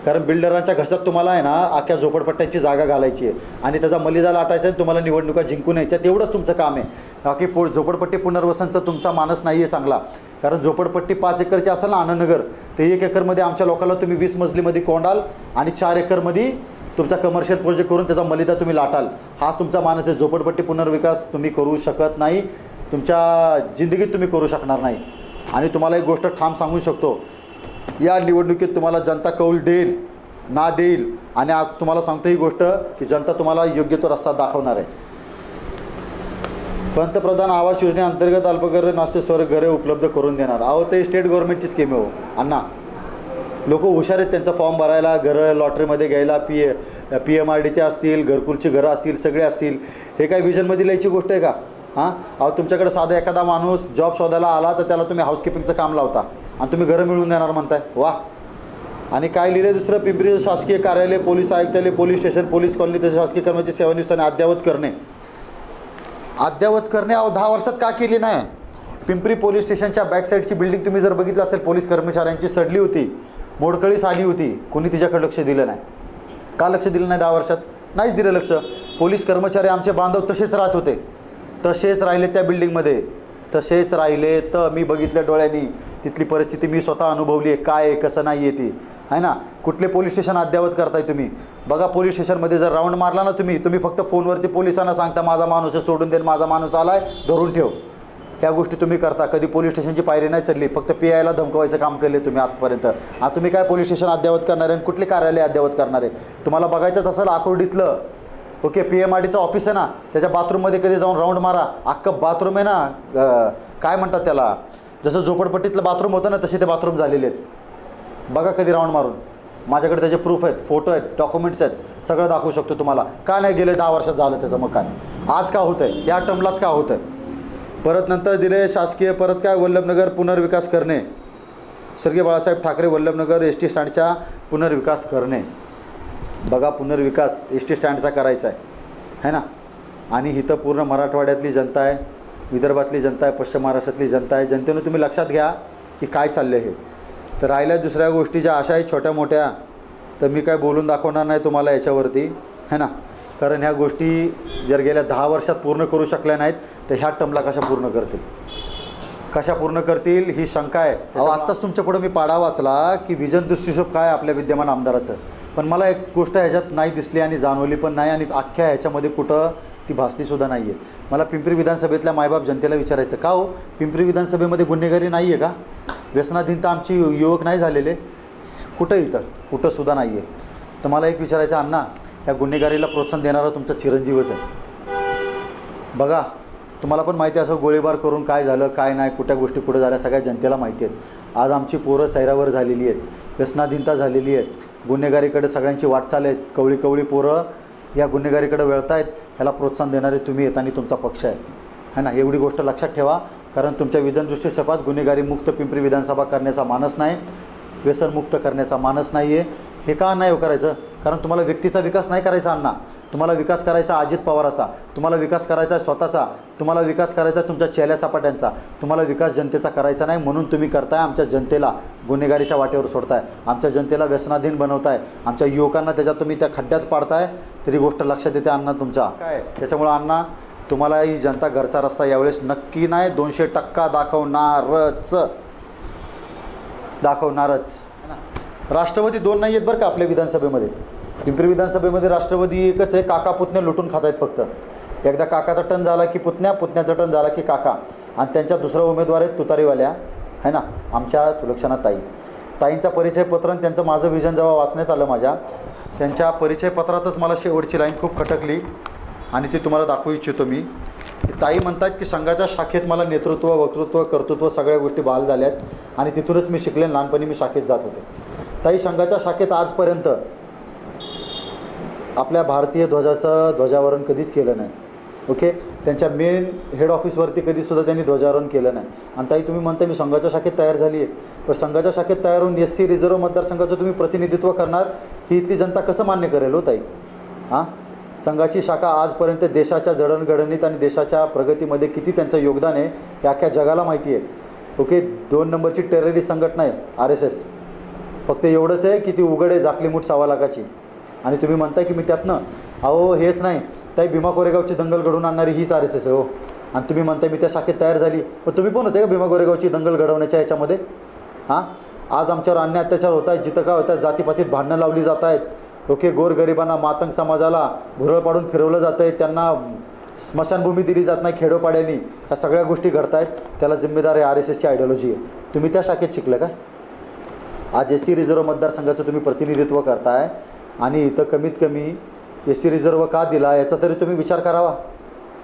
कारण बिल्डरांच्या घशात तुम्हाला आहे ना अख्ख्या झोपडपट्ट्यांची जागा घालायची आहे आणि त्याचा मलिदा लाटायचा आहे, तुम्हाला निवडणुका जिंकून यायच्या, तेवढंच तुमचं काम आहे. बाकी झोपडपट्टी पुनर्वसनचा तुमचा मानस नाही आहे चांगला. कारण झोपडपट्टी 5 एकरची असेल ना आनंदनगर, ते 1 एकरमध्ये आमच्या लोकांना तुम्ही 20 मजलीमध्ये कोंडाल आणि 4 एकरमध्ये तुमचा कमर्शियल प्रोजेक्ट करून त्याचा मलिदा तुम्ही लाटाल. हाच तुमचा मानस आहे. झोपडपट्टी पुनर्विकास तुम्ही करू शकत नाही, तुमच्या जिंदगीत तुम्ही करू शकणार नाही. आणि तुम्हाला एक गोष्ट ठाम सांगू शकतो, या निवडणुकीत तुम्हाला जनता कौल देईल ना देईल. आणि आज तुम्हाला सांगतो ही गोष्ट की जनता तुम्हाला योग्य तो रस्ता दाखवणार आहे. पंतप्रधान आवास योजनेअंतर्गत अल्पघर नासे स्वर घरे उपलब्ध करून देणार. अहो ते स्टेट गव्हर्नमेंटची स्कीम आहे हो अण्णा. लोक हुशार आहेत त्यांचा फॉर्म भरायला, घरं लॉटरीमध्ये घ्यायला, PMRDचे असतील, घरकुलची घरं असतील, सगळे असतील. हे काय विजनमध्ये लिहायची गोष्ट आहे का? हां, अहो तुमच्याकडे साधा एखादा माणूस जॉब शोधायला आला तर त्याला तुम्ही हाऊसकीपिंगचं काम लावता आणि तुम्ही घरं मिळवून देणार म्हणताय. वा. आणि काय लिहिले दुसरं, पिंपरी शासकीय कार्यालय, पोलीस आयुक्तालय, पोलीस स्टेशन, पोलीस कॉलनी तसेच शासकीय कर्मचारी सेवानिवृत्ती अद्ययावत करणे. अद्ययावत करणे अहो 10 वर्षात का केली नाही? पिंपरी पोलीस स्टेशनच्या बॅकसाईडची बिल्डिंग तुम्ही जर बघितलं असेल, पोलीस कर्मचाऱ्यांची सडली होती, मोडकळीस आली होती, कोणी तिच्याकडे लक्ष दिलं नाही. का लक्ष दिलं नाही 10 वर्षात? नाहीच दिलं लक्ष. पोलीस कर्मचारी आमचे बांधव तसेच राहत होते, तसेच राहिले त्या बिल्डिंगमध्ये, तसेच राहिले. तर मी बघितल्या डोळ्यांनी तिथली परिस्थिती, मी स्वतः अनुभवली आहे, काय आहे कसं नाही आहे ती, आहे ना. कुठले पोलीस स्टेशन अद्ययावत करताय तुम्ही? बघा, पोलीस स्टेशनमध्ये जर राऊंड मारला ना तुम्ही फक्त फोनवरती पोलिसांना सांगता माझा माणूस आहे, सोडून देईन, माझा माणूस आलाय, धरून ठेव. ह्या गोष्टी तुम्ही करता. कधी पोलीस स्टेशनची पायरी नाही चढली, फक्त PIला धमकवायचं काम केले तुम्ही आजपर्यंत. आता तुम्ही काय पोलीस स्टेशन अद्ययावत करणार आहे? कुठले कार्यालय अद्ययावत करणार आहे? तुम्हाला बघायचंच असेल आकुर्डीतलं, ओके, PMRDचं ऑफिस आहे ना, त्याच्या बाथरूममध्ये कधी जाऊन राऊंड मारा. अख्खं बाथरूम आहे ना, काय म्हणतात त्याला, जसं झोपडपट्टीतलं बाथरूम होतं ना तसे ते बाथरूम झालेले आहेत. बघा कधी राऊंड मारून. माझ्याकडे त्याचे प्रूफ आहेत, फोटो आहेत, डॉक्युमेंट्स आहेत, सगळं दाखवू शकतो तुम्हाला. का नाही गेले 10 वर्षात झालं त्याचं? मग काय आज का होतं आहे? या टर्मलाच का होतं आहे? परत नंतर दिले शासकीय, परत काय, वल्लभनगर पुनर्विकास करणे. स्वर्गीय बाळासाहेब ठाकरे वल्लभनगर ST स्टँडचा पुनर्विकास करणे. बघा, पुनर्विकास ST स्टँडचा करायचा आहे ना. आणि इथं पूर्ण मराठवाड्यातली जनता आहे, विदर्भातली जनता आहे, पश्चिम महाराष्ट्रातली जनता आहे. जनतेनं तुम्ही लक्षात घ्या की काय चाललं आहे हे. तर राहिल्या दुसऱ्या गोष्टी ज्या अशा आहेत छोट्या मोठ्या, तर मी काय बोलून दाखवणार नाही तुम्हाला याच्यावरती, है ना. कारण ह्या गोष्टी जर गेल्या 10 वर्षात पूर्ण करू शकल्या नाहीत तर ह्या टर्मला कशा पूर्ण करतील, कशा पूर्ण करतील ही शंका आहे. आत्ताच तुमच्या पुढं मी पाढा वाचला की विजन दृष्टिक्षेप काय आपल्या विद्यमान आमदाराचं, पण मला एक गोष्ट ह्याच्यात नाही दिसली आणि जाणवली पण नाही आणि अख्ख्या ह्याच्यामध्ये कुठं ती भासलीसुद्धा नाही आहे. मला पिंपरी विधानसभेतल्या मायबाप जनतेला विचारायचं, का हो पिंपरी विधानसभेमध्ये गुन्हेगारी नाही आहे का? व्यसनाधीन तर आमची युवक नाही झालेले, कुठं इथं कुठंसुद्धा नाही आहे. तर मला एक विचारायचं, अण्णा या गुन्हेगारीला प्रोत्साहन देणारा तुमचा चिरंजीवच आहे. बघा, तुम्हाला पण माहिती असेल गोळीबार करून काय झालं काय नाही, कुठ्या गोष्टी कुठं झाल्या सगळ्या जनतेला माहिती आहेत. आज आमची पोरं सैरावर झालेली आहेत, व्यसनाधीनता झालेली आहे, गुन्हेगारीकडे सगळ्यांची वाटचाल आहेत, कवळी कवळी पोरं या गुन्हेगारीकडे वळत आहेत. ह्याला प्रोत्साहन देणारे तुम्ही आहेत आणि तुमचा पक्ष आहे ना. एवढी गोष्ट लक्षात ठेवा. कारण तुमच्या विजनदृष्टी शपथ गुन्हेगारी मुक्त पिंपरी विधानसभा करण्याचा मानस नाही, व्यसनमुक्त करण्याचा मानस नाही आहे. हे का नाही करायचं? कारण तुम्हाला व्यक्तीचा विकास नाही करायचा अण्णा, तुम्हाला विकास करायचा अजित पवाराचा, तुम्हाला विकास करायचा स्वतःचा, तुम्हाला विकास करायचा तुमच्या चेहऱ्या सपाट्यांचा, तुम्हाला विकास जनतेचा करायचा नाही. म्हणून तुम्ही करताय आमच्या जनतेला गुन्हेगारीच्या वाटेवर सोडताय, आमच्या जनतेला व्यसनाधीन बनवताय, आमच्या युवकांना त्याच्यात तुम्ही त्या खड्ड्यात पाडताय. तरी गोष्ट लक्षात येते अण्णा तुमचा काय. त्याच्यामुळं अण्णा तुम्हाला ही जनता घरचा रस्ता यावेळेस नक्की नाही 200% दाखवणारच. राष्ट्रवादी 2 नाही आहेत बरं का आपल्या विधानसभेमध्ये. पिंपरी विधानसभेमध्ये राष्ट्रवादी एकच आहे, काका पुतण्या लुटून खात आहेत फक्त. एकदा काकाचा टर्न झाला की पुतण्या, पुतण्याचा टर्न झाला की काका. आणि त्यांच्या दुसरा उमेदवार आहेत तुतारीवाल्या, है ना, आमच्या सुलक्षणा ताई. ताईंचा परिचयपत्र आणि त्यांचं माझं विजन जेव्हा वाचण्यात आलं माझ्या, त्यांच्या परिचयपत्रातच मला शेवटची लाईन खूप खटकली आणि ती तुम्हाला दाखवू इच्छितो मी. ताई म्हणतात की संघाच्या शाखेत मला नेतृत्व, वक्तृत्व, कर्तृत्व सगळ्या गोष्टी बहाल झाल्यात आणि तिथूनच मी शिकले. लहानपणी मी शाखेत जात होते. ताई संघाच्या शाखेत आजपर्यंत आपल्या भारतीय ध्वजावरण कधीच केलं नाही. ओके, त्यांच्या मेन हेड ऑफिसवरती कधीसुद्धा त्यांनी ध्वजारोहण केलं नाही. आणि ताई तुम्ही म्हणता मी संघाच्या शाखेत तयार झाली आहे, पण संघाच्या शाखेत तयार होऊन SC रिझर्व्ह मतदारसंघाचं तुम्ही प्रतिनिधित्व करणार ही इथली जनता कसं मान्य करेल हो ताई? हां, संघाची शाखा आजपर्यंत देशाच्या जडणघडणीत आणि देशाच्या प्रगतीमध्ये किती त्यांचं योगदान आहे हे अख्ख्या जगाला माहिती आहे. ओके, 2 नंबरची टेररिस्ट संघटना आहे RSS. फक्त एवढंच आहे की ती उघड आहे, जाकलीमूठ 1.25 लाखाची. आणि तुम्ही म्हणताय की मी त्यातनं, अहो हेच नाही ताई, भीमा कोरेगावची दंगल घडवून आणणारी हीच RSS आहे हो. आणि तुम्ही म्हणताय मी त्या शाखेत तयार झाली, पण तुम्ही पण होते का भीमा कोरेगावची दंगल घडवण्याच्या ह्याच्यामध्ये? हां, आज आमच्यावर अन्याय अत्याचार होत आहेत, जिथं काय होत आहेत, जातीपातीत भांडणं लावली जात आहेत. ओके, गोरगरिबांना, मातंग समाजाला भुरळ पाडून फिरवलं जातं आहे, त्यांना स्मशानभूमी दिली जात नाही खेडोपाड्यांनी. ह्या सगळ्या गोष्टी घडत आहेत, त्याला जिम्मेदार आहे RSSची आयडिओलॉजी आहे. तुम्ही त्या शाखेत शिकलं का? आज SC रिझर्व्ह मतदारसंघाचं तुम्ही प्रतिनिधित्व करताय आणि इथं कमीत कमी SC रिझर्व्ह का दिला याचा तरी तुम्ही विचार करावा.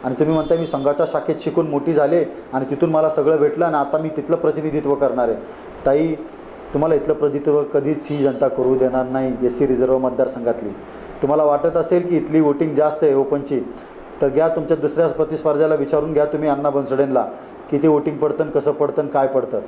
आणि तुम्ही म्हणताय मी संघाच्या शाखेत शिकून मोठी झाले आणि तिथून मला सगळं भेटलं आणि आता मी तिथलं प्रतिनिधित्व करणार आहे. ताई, तुम्हाला इथलं प्रतिनिधित्व कधीच ही जनता करू देणार नाही SC रिझर्व्ह मतदारसंघातली. तुम्हाला वाटत असेल की इथली वोटिंग जास्त आहे ओपनची, तर घ्या तुमच्या दुसऱ्या प्रतिस्पर्ध्याला विचारून घ्या तुम्ही, अण्णा बनसोडेंना, किती वोटिंग पडतं, कसं पडतं, काय पडतं.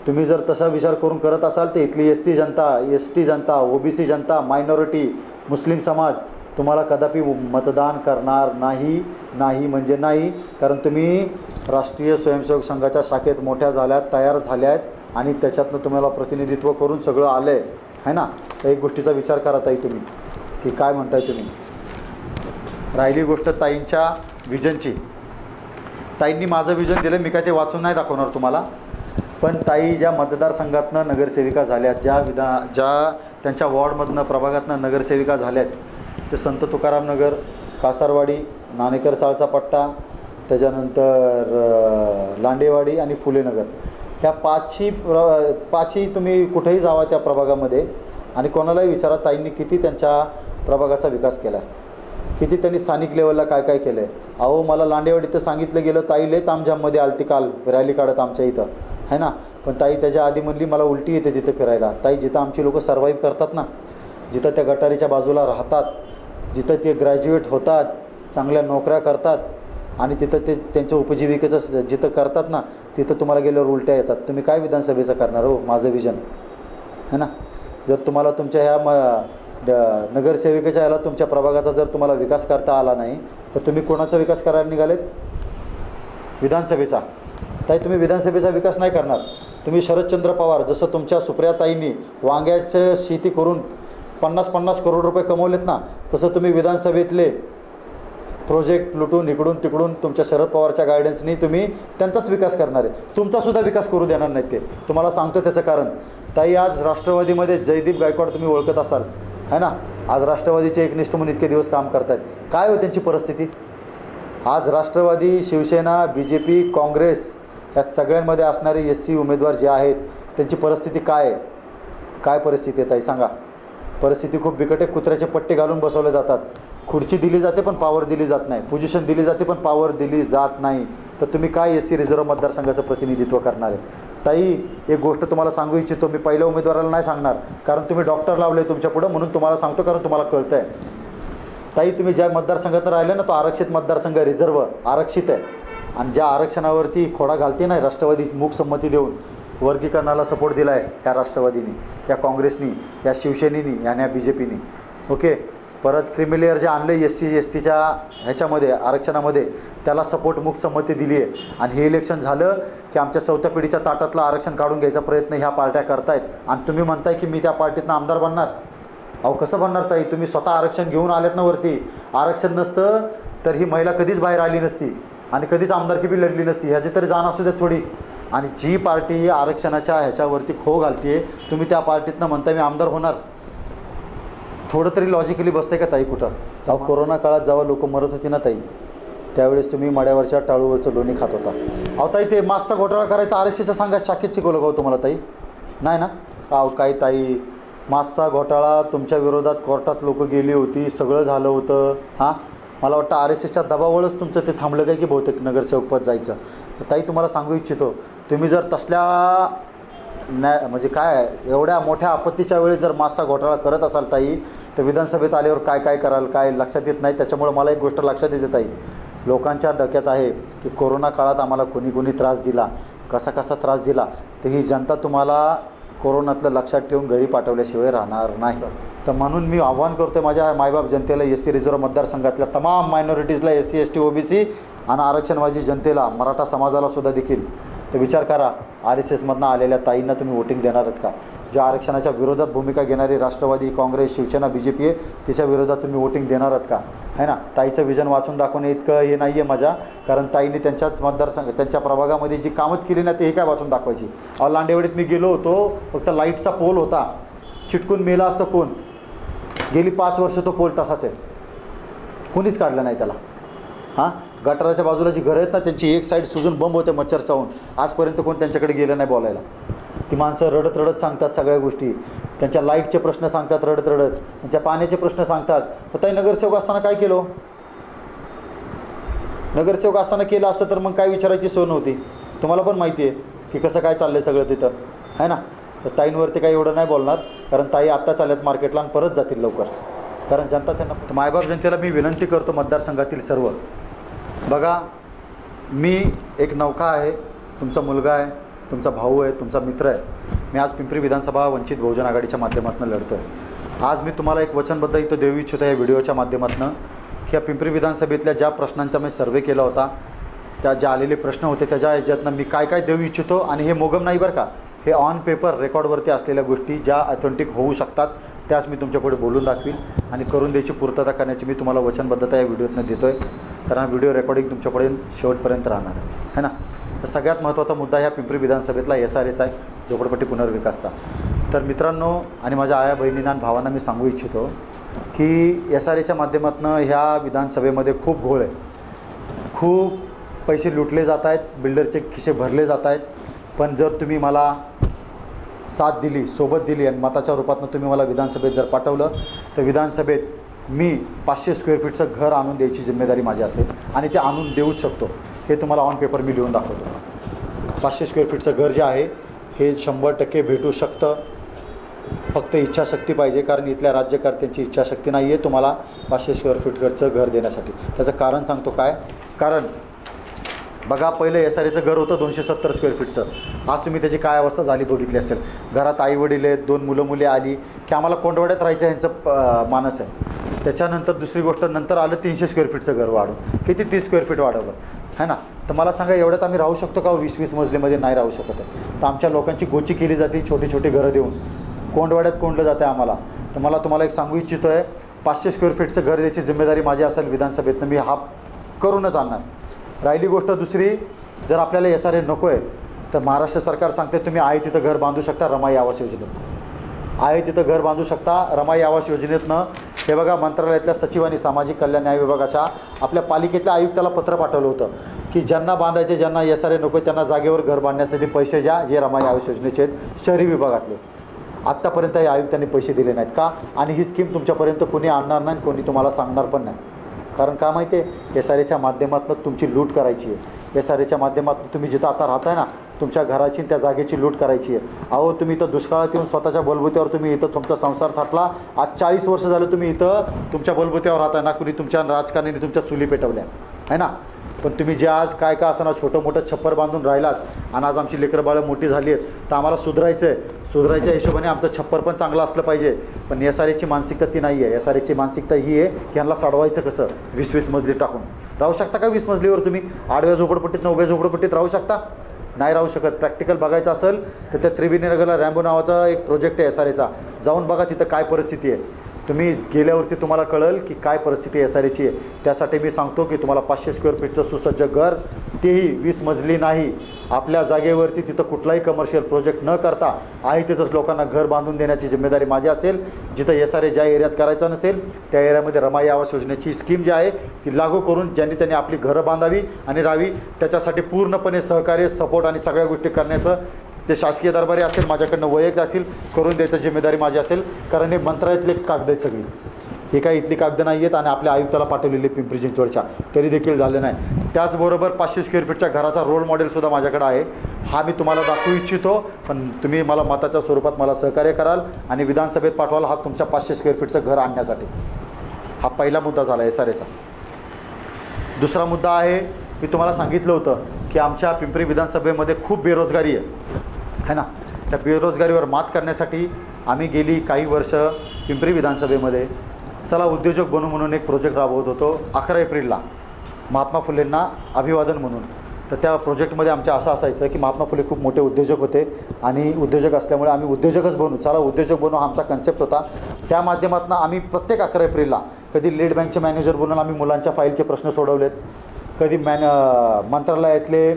तुम्ही जर तसा विचार करून करत असाल तर इथली SC जनता, ST जनता, OBC जनता, मायनॉरिटी, मुस्लिम समाज तुम्हाला कदापि मतदान करणार नाही. नाही म्हणजे नाही. कारण तुम्ही राष्ट्रीय स्वयंसेवक संघाच्या शाखेत मोठ्या झाल्यात, तयार झाल्यात आणि त्याच्यातनं तुम्हाला प्रतिनिधित्व करून सगळं आलं आहे ना. तर एक गोष्टीचा विचार करा ताई तुम्ही, की काय म्हणताय तुम्ही. राहिली गोष्ट ताईंच्या विजनची. ताईंनी माझं विजन दिलं, मी काय ते वाचून नाही दाखवणार तुम्हाला. पण ताई ज्या मतदारसंघातनं नगरसेविका झाल्यात, ज्या त्यांच्या वॉर्डमधनं, प्रभागातनं नगरसेविका झाल्यात, ते संत तुकाराम नगर, कासारवाडी, नाणेकर चाळचा पट्टा, त्याच्यानंतर लांडेवाडी आणि फुलेनगर, ह्या पाचही तुम्ही कुठेही जावा त्या प्रभागामध्ये आणि कोणालाही विचारा ताईंनी किती त्यांच्या प्रभागाचा विकास केला आहे, किती त्यांनी स्थानिक लेवलला काय काय केलं आहे. अहो मला लांडेवाडीत सांगितलं गेलं, ताई लय तामझाममध्ये आलती काल रॅली काढत आमच्या इथं, आहे ना. पण ताई त्याच्या आधी म्हणली मला उलटी येते तिथे फिरायला. ताई जिथं आमची लोकं सर्वाईव्ह करतात ना, जिथं त्या गटारीच्या बाजूला राहतात, जिथं ते ग्रॅज्युएट होतात, चांगल्या नोकऱ्या करतात आणि तिथं ते त्यांच्या उपजीविकेचं जिथं करतात ना, तिथं तुम्हाला गेल्यावर उलट्या येतात. तुम्ही काय विधानसभेचं करणार हो? माझं विजन है ना. जर तुम्हाला तुमच्या ह्या नगरसेविकेच्या ह्याला तुमच्या प्रभागाचा जर तुम्हाला विकास करता आला नाही तर तुम्ही कोणाचा विकास करायला निघालेत? विधानसभेचा. ताई तुम्ही विधानसभेचा विकास नाही करणार. तुम्ही शरदचंद्र पवार, जसं तुमच्या सुप्रियाताईंनी वांग्याचं शेती करून 50-50 करोड रुपये कमवलेत ना, तसं तुम्ही विधानसभेतले प्रोजेक्ट लुटून इकडून तिकडून तुमच्या शरद पवारच्या गायडन्सनी तुम्ही त्यांचाच विकास करणार आहे. तुमचासुद्धा विकास करू देणार नाहीत ते. तुम्हाला सांगतो त्याचं कारण. ताई आज राष्ट्रवादीमध्ये जयदीप गायकवाड तुम्ही ओळखत असाल, है ना. आज राष्ट्रवादीचे एकनिष्ठ म्हणून इतके दिवस काम करत आहेत. काय हो त्यांची परिस्थिती? आज राष्ट्रवादी, शिवसेना, BJP, काँग्रेस या सगळ्यांमध्ये असणारे SC उमेदवार जे आहेत त्यांची परिस्थिती काय आहे? काय परिस्थिती आहे ताई सांगा? परिस्थिती खूप बिकट आहे. कुत्र्याचे पट्टे घालून बसवले जातात. खुर्ची दिली जाते पण पावर दिली जात नाही. पोझिशन दिली जाते पण पावर दिली जात नाही. तर तुम्ही काय SC रिझर्व्ह मतदारसंघाचं प्रतिनिधित्व करणार आहे? ताई एक गोष्ट तुम्हाला सांगू इच्छितो, मी पहिल्या उमेदवाराला नाही सांगणार कारण तुम्ही डॉक्टर लावले तुमच्या पुढं, म्हणून तुम्हाला सांगतो कारण तुम्हाला कळतं आहे. ताई तुम्ही ज्या मतदारसंघात राहिले ना, तो आरक्षित मतदारसंघ, रिझर्व्ह आरक्षित आहे. आणि ज्या आरक्षणावरती खोडा घालते नाही राष्ट्रवादी मूकसंमती देऊन, वर्गीकरणाला सपोर्ट दिला आहे ह्या राष्ट्रवादीने, या काँग्रेसनी, या शिवसेनेनी आणि या BJPनी. ओके, परत क्रिमिलेअर जे आणलं SC STच्या ह्याच्यामध्ये आरक्षणामध्ये, त्याला सपोर्ट मूकसंमती दिली आहे. आणि हे इलेक्शन झालं की आमच्या 4थ्या पिढीच्या ताटातलं आरक्षण काढून घ्यायचा प्रयत्न ह्या पार्ट्या करतायत. आणि तुम्ही म्हणताय की मी त्या पार्टीतनं आमदार बनणार. अहो कसं बनणार ताई? तुम्ही स्वतः आरक्षण घेऊन आलेत ना वरती. आरक्षण नसतं तर ही महिला कधीच बाहेर आली नसती आणि कधीच आमदारकी बी लढली नसती. ह्याची तरी जाण असू देत थोडी. आणि जी पार्टी आरक्षणाच्या ह्याच्यावरती खो घालते, तुम्ही त्या पार्टीतनं म्हणताय मी आमदार होणार. थोडं तरी लॉजिकली बसते का ताई कुठं? अहो कोरोना काळात जेव्हा लोक मरत होती ना ताई, त्यावेळेस तुम्ही मड्यावरच्या टाळूवरचं लोणी खात होता. अहो ताई ते मास्कचा घोटाळा करायचा RSSच्या शाखेत शिकवलं का हो तुम्हाला ताई? नाही ना. काय ताई, मासचा घोटाळा तुमच्या विरोधात कोर्टात लोक गेली होती, सगळं झालं होतं. हां, मला वाटतं RSSच्या दबावावरच तुमचं ते थांबलं काय की बहुतेक नगरसेवक पद जायचं. तर ताई तुम्हाला सांगू इच्छितो, तुम्ही जर तसल्या म्हणजे काय एवढ्या मोठ्या आपत्तीच्या वेळी जर मासचा घोटाळा करत असाल ताई, तर विधानसभेत आल्यावर काय काय कराल काय लक्षात येत नाही. त्याच्यामुळे मला एक गोष्ट लक्षात येते ताई, लोकांच्या डोक्यात आहे की कोरोना काळात आम्हाला कोणी कोणी त्रास दिला, कसा कसा त्रास दिला, तर ही जनता तुम्हाला कोरोनातलं लक्षात ठेवून घरी पाठवल्याशिवाय राहणार नाही. तर म्हणून मी आव्हान करतो आहे माझ्या मायबाप जनतेला, SC रिझर्व्ह मतदारसंघातल्या तमाम मायनॉरिटीजला, SC ST OBC आणि आरक्षणवादी जनतेला, मराठा समाजाला सुद्धा देखील, तर विचार करा, RSSमधनं आलेल्या ताईंना तुम्ही वोटिंग देणार आहेत का? ज्या आरक्षणाच्या विरोधात भूमिका घेणारी राष्ट्रवादी काँग्रेस शिवसेना BJP आहे, तिच्या विरोधात तुम्ही वोटिंग देणार आहात का? आहे ना. ताईचं विजन वाचून दाखवणे इतकं हे नाही आहे माझ्या, कारण ताईने त्यांच्याच मतदारसंघ त्यांच्या प्रभागामध्ये जी कामच केली ना ते हे काय वाचून दाखवायची. लांडेवाडीत मी गेलो होतो, फक्त लाईटचा पोल होता, चिटकून मेला असतं कोण. गेली 5 वर्ष तो पोल तसाच आहे, कोणीच काढलं नाही त्याला. हां, गटाराच्या बाजूला जी घरं आहेत ना त्यांची एक साईड सुजून बंब होते मच्छर चावून, आजपर्यंत कोण त्यांच्याकडे गेलं नाही बोलायला. ती माणसं रडत रडत सांगतात सगळ्या गोष्टी, त्यांच्या लाईटचे प्रश्न सांगतात रडत रडत, त्यांच्या पाण्याचे प्रश्न सांगतात. तर ताई नगरसेवक असताना काय केलं? नगरसेवक असताना केलं असतं तर मग काय विचारायची सोय नव्हती. तुम्हाला पण माहिती आहे की कसं काय चाललं आहे सगळं तिथं, आहे ना. तर ताईंवरती काही एवढं नाही बोलणार, कारण ताई आत्ता चालल्यात मार्केटला आणि परत जातील लवकर, कारण जनताच आहे ना. मायबाप जनतेला मी विनंती करतो मतदारसंघातील सर्व, बघा मी एक नौका आहे, तुमचा मुलगा आहे, तुमचा भाऊ आहे, तुमचा मित्र आहे. मी आज पिंपरी विधानसभा वंचित बहुजन आघाडीच्या माध्यमातून लढतो आहे. आज मी तुम्हाला एक वचनबद्ध इथं देऊ इच्छितो या व्हिडिओच्या माध्यमातून, की या पिंपरी विधानसभेतल्या ज्या प्रश्नांचा मी सर्वे केला होता, त्या ज्या आलेले प्रश्न होते त्याच्या ह्याच्यातनं मी काय काय देऊ इच्छितो, आणि हे मोगम नाही बरं का, हे ऑन पेपर रेकॉर्डवरती असलेल्या गोष्टी ज्या ऑथेंटिक होऊ शकतात त्याच मी तुमच्यापुढे बोलून दाखवील आणि करून द्यायची पूर्तता करण्याची मी तुम्हाला वचनबद्धता या व्हिडिओतनं देतो आहे. कारण व्हिडिओ रेकॉर्डिंग तुमच्यापुढे शेवटपर्यंत राहणार आहे ना. तर सगळ्यात महत्त्वाचा मुद्दा ह्या पिंपरी विधानसभेतला SRAचा आहे, झोपडपट्टी पुनर्विकासचा. तर मित्रांनो आणि माझ्या आया बहिणींना आणि भावांना मी सांगू इच्छितो की SRAच्या माध्यमातून ह्या विधानसभेमध्ये खूप घोळ आहे, खूप पैसे लुटले जात आहेत, बिल्डरचे खिसे भरले जात आहेत. पण जर तुम्ही मला साथ दिली, सोबत दिली आणि मताच्या रूपातनं तुम्ही मला विधानसभेत जर पाठवलं, तर विधानसभेत मी 500 स्क्वेअर फीटचं घर आणून द्यायची जिम्मेदारी माझी असेल, आणि ते आणून देऊच शकतो. हे तुम्हाला ऑन पेपर मी लिहून दाखवतो. 500 स्क्वेअर फीटचं घर जे आहे हे 100% भेटू शकतं, फक्त इच्छाशक्ती पाहिजे. कारण इथल्या राज्यकर्त्यांची इच्छाशक्ती नाही आहे तुम्हाला 500 स्क्वेअर फीटचं घर देण्यासाठी. त्याचं कारण सांगतो काय. कारण बघा, पहिलं SRAचं घर होतं 270 स्क्वेअर फीटचं. आज तुम्ही त्याची काय अवस्था झाली बघितली असेल. घरात आईवडील आहेत, 2 मुलं मुली आली की आम्हाला कोंडवाड्यात राहायचं ह्यांचं मानस आहे. त्याच्यानंतर दुसरी गोष्ट, नंतर आलं 300 स्क्वेअर फीटचं घर वाढून, किती 30 स्क्वेअर फीट वाढवलं, है ना. तर मला सांगा, एवढ्यात आम्ही राहू शकतो का? 20-20 मजलीमध्ये नाही राहू शकत आहे. तर आमच्या लोकांची गोची केली जाते छोटी छोटी घरं देऊन, कोंडवाड्यात कोंडलं जातं आम्हाला. तर मला तुम्हाला एक सांगू इच्छितो आहे, 500 स्क्वेअर फीटचं घर द्यायची जिम्मेदारी माझी असेल विधानसभेतनं, मी हा करूनच आणणार. राहिली गोष्ट दुसरी, जर आपल्याला SRA नको आहे तर महाराष्ट्र सरकार सांगते तुम्ही आहे तिथं घर बांधू शकता रमाई आवास योजनेत, आहे तिथं घर बांधू शकता रमाई आवास योजनेतनं. हे बघा, मंत्रालयातल्या सचिवांनी सामाजिक कल्याण न्याय विभागाच्या आपल्या पालिकेतल्या आयुक्ताला पत्र पाठवलं होतं की ज्यांना बांधायचे, ज्यांना SRA नको आहे त्यांना जागेवर घर बांधण्यासाठी पैसे द्या, जे रमाई आवास योजनेचे आहेत शहरी विभागातले. आत्तापर्यंत या आयुक्तांनी पैसे दिले नाहीत का? आणि ही स्कीम तुमच्यापर्यंत कोणी आणणार नाही, कोणी तुम्हाला सांगणार पण नाही. कारण का माहिती आहे, SRAच्या माध्यमातून तुमची लूट करायची आहे. SRAच्या माध्यमातून तुम्ही जिथं आता राहताय ना, तुमच्या घराची त्या जागेची लूट करायची आहे. अहो, तुम्ही इथं दुष्काळात येऊन स्वतःच्या बलबुत्यावर तुम्ही इथं तुमचा संसार थाटला. आज 40 वर्ष झालं तुम्ही इथं तुमच्या बलबुत्यावर राहताय ना, कुणी तुमच्या राजकारण्याने तुमच्या चुली पेटवल्या आहे ना. पण तुम्ही जे आज काय का असं ना छोटं मोठं छप्पर बांधून राहिलात, आणि आज आमची लेकरं बाळं मोठी झाली आहेत, तर आम्हाला सुधारायचं आहे. सुधारायच्या हिशोबाने आमचं छप्पर पण चांगलं असलं पाहिजे. पण SRAची मानसिकता ती नाही आहे. SRAची मानसिकता ही आहे की यांना सडवायचं कसं. 20-20 मजली टाकून राहू शकता का? 20 मजलीवर तुम्ही आडव्या झोपडपट्टीत, उभ्या झोपडपट्टीत राहू शकता? नाही राहू शकत. प्रॅक्टिकल बघायचं असेल तर त्या त्रिवेणीनगरला रॅम्बो नावाचा एक प्रोजेक्ट आहे SRAचा, जाऊन बघा तिथं काय परिस्थिती आहे. तुम्ही गेल्यावरती तुम्हाला कळेल की काय परिस्थिती SRAची आहे. त्यासाठी मी सांगतो की तुम्हाला 500 स्क्वेअर फीटचं सुसज्ज घर, तेही 20 मजली नाही, आपल्या जागेवरती तिथं कुठलाही कमर्शियल प्रोजेक्ट न करता आहे तिथंच लोकांना घर बांधून देण्याची जिम्मेदारी माझी असेल. जिथं SRA ज्या एरियात करायचा नसेल त्या एरियामध्ये रमाई आवास योजनेची स्कीम जी आहे ती लागू करून ज्यांनी त्यांनी आपली घरं बांधावी आणि राहावी, त्याच्यासाठी पूर्णपणे सहकार्य, सपोर्ट आणि सगळ्या गोष्टी करण्याचं ते शासकीय दरबारी असेल, माझ्याकडनं वैयक्तिक असेल, करून द्यायची जिम्मेदारी माझी असेल. कारण हे मंत्रालयातले कागद आहेत सगळी, हे काही इथली कागदं नाही आहेत आणि आपल्या आयुक्ताला पाठवलेली पिंपरी चिंचवडच्या, तरी देखील झालं नाही. त्याचबरोबर 500 स्क्वेअर फीटच्या घराचा रोल मॉडेलसुद्धा माझ्याकडे आहे. हा मी तुम्हाला दाखवू इच्छितो, पण तुम्ही मला मताच्या स्वरूपात मला सहकार्य कराल आणि विधानसभेत पाठवाल हा तुमच्या 500 स्क्वेअर फीटचं घर आणण्यासाठी. हा पहिला मुद्दा झाला SRAचा. दुसरा मुद्दा आहे, मी तुम्हाला सांगितलं होतं की आमच्या पिंपरी विधानसभेमध्ये खूप बेरोजगारी आहे ना. त्या बेरोजगारीवर मात करण्यासाठी आम्ही गेली काही वर्ष पिंपरी विधानसभेमध्ये चला उद्योजक बनू म्हणून एक प्रोजेक्ट राबवत होतो. 11 एप्रिलला महात्मा फुलेंना अभिवादन म्हणून. तर त्या प्रोजेक्टमध्ये आमच्या असं असायचं की महात्मा फुले खूप मोठे उद्योजक होते आणि उद्योजक असल्यामुळे आम्ही उद्योजकच बनू, चला उद्योजक बनू हा आमचा कन्सेप्ट होता. त्या माध्यमातून आम्ही प्रत्येक 11 एप्रिलला कधी लेड बँकचे मॅनेजर बनून आम्ही मुलांच्या फाईलचे प्रश्न सोडवलेत, कधी मंत्रालयातले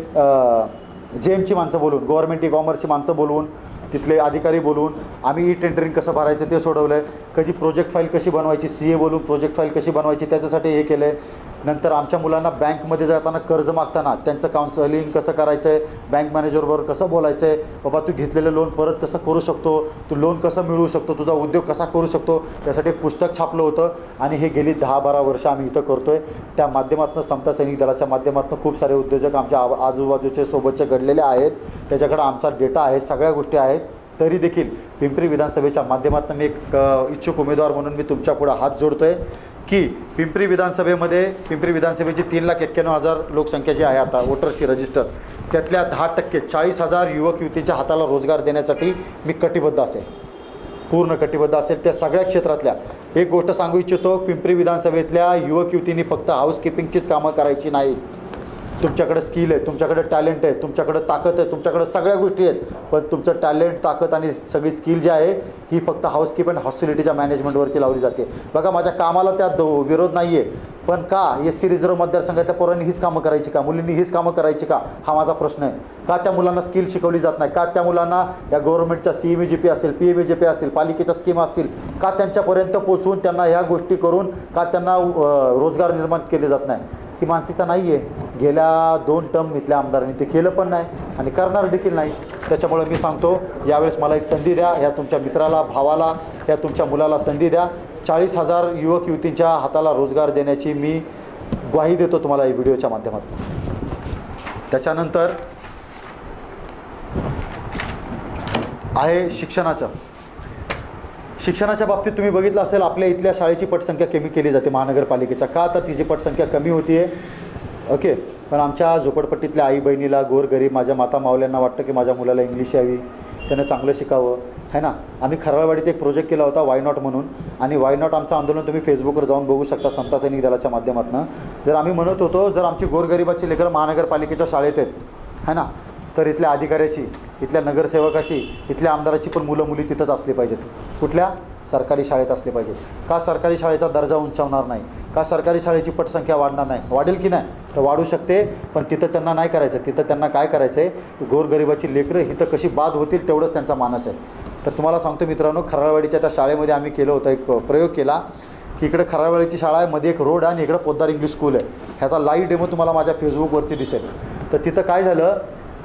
JMची माणसं बोलून, गव्हर्नमेंट ई-कॉमर्सची माणसं बोलवून, तिथले अधिकारी बोलून आम्ही टेंडरिंग कसं भरायचं ते सोडवलं आहे. कधी प्रोजेक्ट फाईल कशी बनवायची, CA बोलून प्रोजेक्ट फाईल कशी बनवायची त्याच्यासाठी हे केलं आहे. नंतर आमच्या मुलांना बँकमध्ये जाताना कर्ज मागताना त्यांचं काउन्सिलिंग कसं करायचं आहे, बँक मॅनेजरबरोबर कसं बोलायचं आहे, बाबा तू घेतलेलं लोन परत कसं करू शकतो, तू लोन कसं मिळवू शकतो, तुझा उद्योग कसा करू शकतो, त्यासाठी एक पुस्तक छापलं होतं. आणि हे गेली 10-12 वर्ष आम्ही इथं करतो आहे. त्या माध्यमातून समता सैनिक दलाच्या माध्यमातून खूप सारे उद्योजक आमच्या आजूबाजूचे सोबतचे घडलेले आहेत, त्याच्याकडे आमचा डेटा आहे, सगळ्या गोष्टी आहेत. तरी देखील पिंपरी विधानसभेच्या माध्यमातून मी एक इच्छुक उमेदवार म्हणून मी तुमच्या पुढे हात जोडतो आहे की पिंपरी विधानसभेची 3,91,000 लोकसंख्या जी आहे आता वोटर्सची रजिस्टर, त्यातल्या 10% 40,000 युवक युवतींच्या हाताला रोजगार देण्यासाठी मी कटिबद्ध असेल, पूर्ण कटिबद्ध असेल. त्या सगळ्या क्षेत्रातल्या एक गोष्ट सांगू इच्छितो, पिंपरी विधानसभेतल्या युवक युवतींनी फक्त हाऊसकीपिंगचीच कामं करायची नाहीत. तुमच्याकडे स्किल आहे, तुमच्याकडे टॅलेंट आहे, तुमच्याकडे ताकद आहे, तुमच्याकडे सगळ्या गोष्टी आहेत, पण तुमचं टॅलेंट, ताकद आणि सगळी स्किल जी आहे ही फक्त हाऊसकीप आणि हॉस्पिटॅलिटीच्या मॅनेजमेंटवरती लावली जाते. बघा माझ्या कामाला त्यात विरोध नाही आहे, पण का SC रिझर्व्ह मतदारसंघातल्या पोरांनी हीच कामं करायची का, मुलींनी हीच कामं करायची का, हा माझा प्रश्न आहे. का त्या मुलांना स्किल शिकवली जात नाही, का त्या मुलांना या गव्हर्नमेंटच्या CMEGP असेल, PMEGP असेल, पालिकेच्या स्कीम असतील, का त्यांच्यापर्यंत पोचवून त्यांना ह्या गोष्टी करून का त्यांना रोजगार निर्माण केले जात नाही. ही मानसिकता नाही आहे. गेल्या 2 टर्म इथल्या आमदारांनी ते केलं पण नाही आणि करणार देखील नाही. त्याच्यामुळे मी सांगतो यावेळेस मला एक संधी द्या, या तुमच्या मित्राला, भावाला, या तुमच्या मुलाला संधी द्या. 40,000 युवक युवतींच्या हाताला रोजगार देण्याची मी ग्वाही देतो तुम्हाला या व्हिडिओच्या माध्यमातून. त्याच्यानंतर आहे शिक्षणाच्या बाबतीत तुम्ही बघितलं असेल आपल्या इथल्या शाळेची पटसंख्या कमी केली जाते महानगरपालिकेच्या. का तर तिची पटसंख्या कमी होती आहे, ओके. पण आमच्या झोपडपट्टीतल्या आई बहिणीला, गोरगरीब माझ्या माता मावल्यांना वाटतं की माझ्या मुलाला इंग्लिश यावी, त्यानं चांगलं शिकावं, है ना. आम्ही खराळवाडीत एक प्रोजेक्ट केला होता वाय नॉट म्हणून, आणि वाय नॉट आमचं आंदोलन तुम्ही फेसबुकवर जाऊन बघू शकता समता सैनिक दलाच्या माध्यमातून. जर आम्ही म्हणत होतो जर आमची गोरगरिबाची लेकरं महानगरपालिकेच्या शाळेत आहेत, है ना, तर इथल्या अधिकाऱ्याची, इथल्या नगरसेवकाची, इथल्या आमदाराची पण मुलं मुली तिथंच असली पाहिजेत. कुठल्या? सरकारी शाळेत असले पाहिजेत. का सरकारी शाळेचा दर्जा उंचावणार नाही, का सरकारी शाळेची पटसंख्या वाढणार नाही, वाढेल की नाही, तर वाढू शकते. पण तिथं त्यांना नाही करायचं, तिथं त्यांना काय करायचं आहे, गोरगरिबाची लेकरं इथं कशी बाद होतील तेवढंच त्यांचा मानस आहे. तर तुम्हाला सांगतो मित्रांनो, खराळवाडीच्या त्या शाळेमध्ये आम्ही केलं होतं, एक प्रयोग केला की इकडे खराळवाडीची शाळा आहे, मध्ये एक रोड आहे आणि इकडं पोद्दार इंग्लिश स्कूल आहे. ह्याचा लाईव्ह डेमो तुम्हाला माझ्या फेसबुकवरती दिसेल. तर तिथं काय झालं,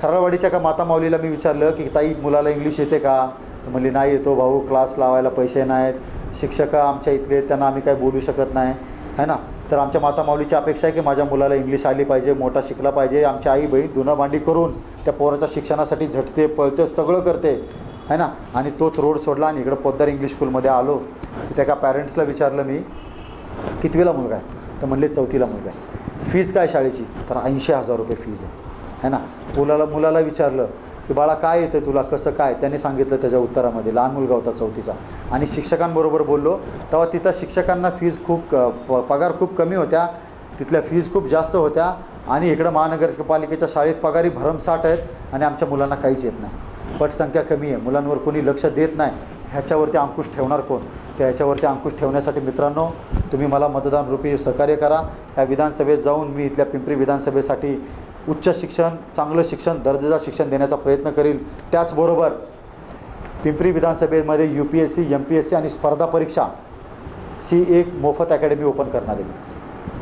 खराळवाडीच्या का माता माऊलीला मी विचारलं की ताई मुलाला इंग्लिश येते का, तर म्हणली नाही येतो भाऊ, क्लास लावायला पैसे नाहीत, शिक्षक आमच्या इथले, त्यांना आम्ही काय बोलू शकत नाही, है ना. तर आमच्या माता माऊलीची अपेक्षा आहे की माझ्या मुलाला इंग्लिश आली पाहिजे, मोठा शिकला पाहिजे. आमची आई बहीण धुणं भांडी करून त्या पोराच्या शिक्षणासाठी झटते, पळते, सगळं करते, है ना. आणि तोच रोड सोडला आणि इकडं पोद्दार इंग्लिश स्कूलमध्ये आलो. त्या एका पॅरेंट्सला विचारलं मी, कितवीला मुलगा आहे, तर म्हणले 4थीला मुलगा आहे. फीज काय शाळेची, तर 80,000 रुपये फीज आहे ना. मुलाला विचारलं की बाळा काय येतं तुला, कसं काय, त्याने सांगितलं त्याच्या उत्तरामध्ये. लहान मुलगा होता 4थीचा. आणि शिक्षकांबरोबर बोललो तेव्हा तिथं शिक्षकांना फीज खूप पगार खूप कमी होत्या, तिथल्या फीज खूप जास्त होत्या. आणि इकडं महानगरपालिकेच्या शाळेत पगारी भरमसाठ आहेत आणि आमच्या मुलांना काहीच येत नाही. पटसंख्या कमी आहे, मुलांवर कोणी लक्ष देत नाही. ह्याच्यावरती अंकुश ठेवणार कोण? तर ह्याच्यावरती अंकुश ठेवण्यासाठी मित्रांनो तुम्ही मला मतदान रूपी सहकार्य करा. या विधानसभेत जाऊन मी इथल्या पिंपरी विधानसभेसाठी उच्च शिक्षण, चांगलं शिक्षण, दर्जाचं शिक्षण देण्याचा प्रयत्न करील. त्याचबरोबर पिंपरी विधानसभेमध्ये UPSC, MPSC आणि स्पर्धा परीक्षाची एक मोफत अकॅडमी ओपन करणार आहे.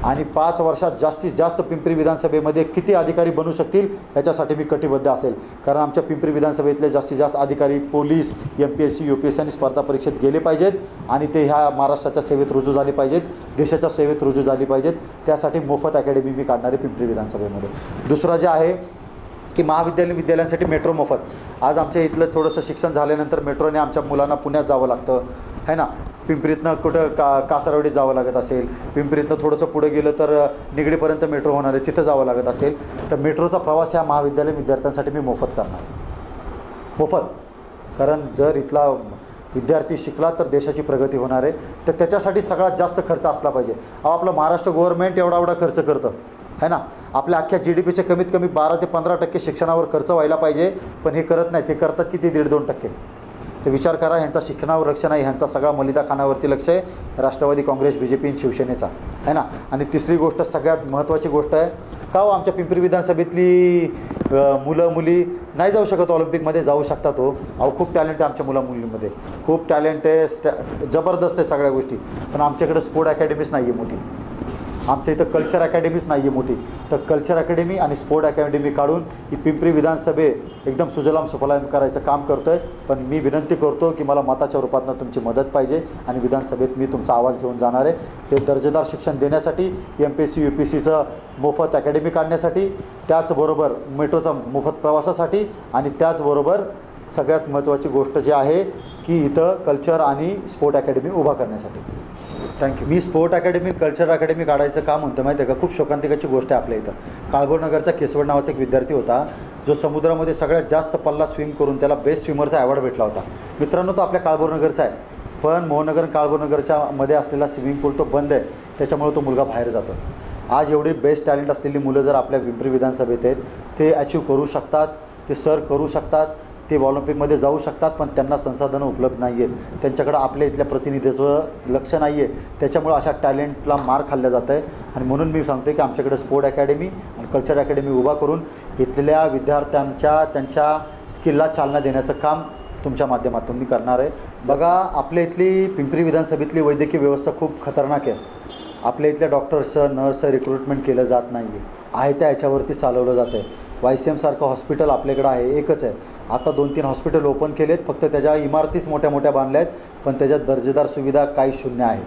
आणि 5 वर्षात जास्तीत जास्त पिंपरी विधानसभेमध्ये किती अधिकारी बनू शकतील याच्यासाठी मी कटिबद्ध असेल. कारण आमच्या पिंपरी विधानसभेतले जास्तीत जास्त अधिकारी पोलीस, MPSC, UPSC आणि स्पर्धा परीक्षेत गेले पाहिजेत आणि ते ह्या महाराष्ट्राच्या सेवेत रुजू झाले पाहिजेत, देशाच्या सेवेत रुजू झाले पाहिजेत. त्यासाठी मोफत अकॅडमी मी काढणार आहे पिंपरी विधानसभेमध्ये. दुसरं जे आहे की विद्यालयांसाठी मेट्रो मोफत. आज आमच्या इथलं थोडंसं शिक्षण झाल्यानंतर मेट्रोने आमच्या मुलांना पुण्यात जावं लागतं आहे ना. पिंपरीतनं कुठं कासारवाडीत जावं लागत असेल, पिंपरीतनं थोडंसं पुढे गेलं तर निगडीपर्यंत मेट्रो होणार आहे, तिथं जावं लागत असेल, तर मेट्रोचा प्रवास ह्या महाविद्यालयीन विद्यार्थ्यांसाठी मी मोफत करणार मोफत. कारण जर इथला विद्यार्थी शिकला तर देशाची प्रगती होणार आहे. तर त्याच्यासाठी सगळ्यात जास्त खर्च असला पाहिजे. आपलं महाराष्ट्र गव्हर्नमेंट एवढा खर्च करतं है ना. आपल्या अख्ख्या GDPचे कमीत कमी 12 ते 15% शिक्षणावर खर्च व्हायला पाहिजे, पण हे करत नाहीत. हे करतात किती 1.5-2%. तर विचार करा, ह्यांचा शिक्षणावर लक्ष नाही, ह्यांचा सगळा मलिदाखानावरती लक्ष आहे राष्ट्रवादी काँग्रेस, BJP आणि शिवसेनेचा आहे ना. आणि तिसरी गोष्ट, सगळ्यात महत्त्वाची गोष्ट आहे, का हो आमच्या पिंपरी विधानसभेतली मुलं मुली नाही जाऊ शकत ऑलिम्पिकमध्ये? जाऊ शकतात हो. अहो खूप टॅलेंट आहे आमच्या मुलींमध्ये, खूप टॅलेंट आहे, जबरदस्त आहे सगळ्या गोष्टी. पण आमच्याकडे स्पोर्ट अकॅडमीच नाही आहे मोठी, आमच्या इथं कल्चर अकॅडमीच नाही आहे मोठी. तर कल्चर अकॅडमी आणि स्पोर्ट अकॅडमी काढून ही पिंपरी विधानसभे एकदम सुजलाम सुफलाम करायचं काम करतो आहे. पण मी विनंती करतो की मला मताच्या रूपातनं तुमची मदत पाहिजे आणि विधानसभेत मी तुमचा आवाज घेऊन जाणार आहे. हे दर्जेदार शिक्षण देण्यासाठी, MPSC UPSCचं मोफत अकॅडमी काढण्यासाठी, त्याचबरोबर मेट्रोचा मोफत प्रवासासाठी आणि त्याचबरोबर सगळ्यात महत्त्वाची गोष्ट जी आहे की इथं कल्चर आणि स्पोर्ट अकॅडमी उभा करण्यासाठी. थँक्यू. मी स्पोर्ट अकॅडमी, कल्चर अकॅडमी काढायचं का म्हणतो माहिती आहे का? खूप शोकांतिकाची गोष्ट आहे आपल्या इथं. काळभोरनगरचा केसवड नावाचा एक विद्यार्थी होता जो समुद्रामध्ये सगळ्यात जास्त पल्ला स्विम करून त्याला बेस्ट स्विमरचा अवॉर्ड भेटला होता. मित्रांनो, तो आपल्या काळभोरनगरचा आहे, पण मोहनगर काळभोरनगरच्या मध्ये असलेला स्विमिंग पूल तो बंद आहे, त्याच्यामुळे तो मुलगा बाहेर जातो. आज एवढी बेस्ट टॅलेंट असलेली मुलं जर आपल्या पिंपरी विधानसभेत आहेत, ते अचीव करू शकतात, ते सर करू शकतात, ते ऑलिम्पिकमध्ये जाऊ शकतात, पण त्यांना संसाधनं उपलब्ध नाही आहेत, त्यांच्याकडं आपल्या इथल्या प्रतिनिधीचं लक्ष नाही आहे. त्याच्यामुळं अशा टॅलेंटला मार खाल्ल्या जात आहे. आणि म्हणून मी सांगतो की आमच्याकडे स्पोर्ट अकॅडमी आणि कल्चर अकॅडमी उभा करून इथल्या विद्यार्थ्यांच्या त्यांच्या स्किलला चालना देण्याचं काम तुमच्या माध्यमातून मी करणार आहे. बघा, आपल्या इथली पिंपरी विधानसभेतली वैद्यकीय व्यवस्था खूप खतरनाक आहे. आपल्या इथल्या डॉक्टर्सचं, नर्सचं रिक्रुटमेंट केलं जात नाही आहे त्या याच्यावरती चालवलं जातं आहे. YCM सारखं हॉस्पिटल आपल्याकडं आहे, एकच आहे. आता 2-3 हॉस्पिटल ओपन केलेत, फक्त त्याच्या इमारतीच मोठ्या मोठ्या बांधल्या आहेत, पण त्याच्यात दर्जेदार सुविधा काही शून्य आहे.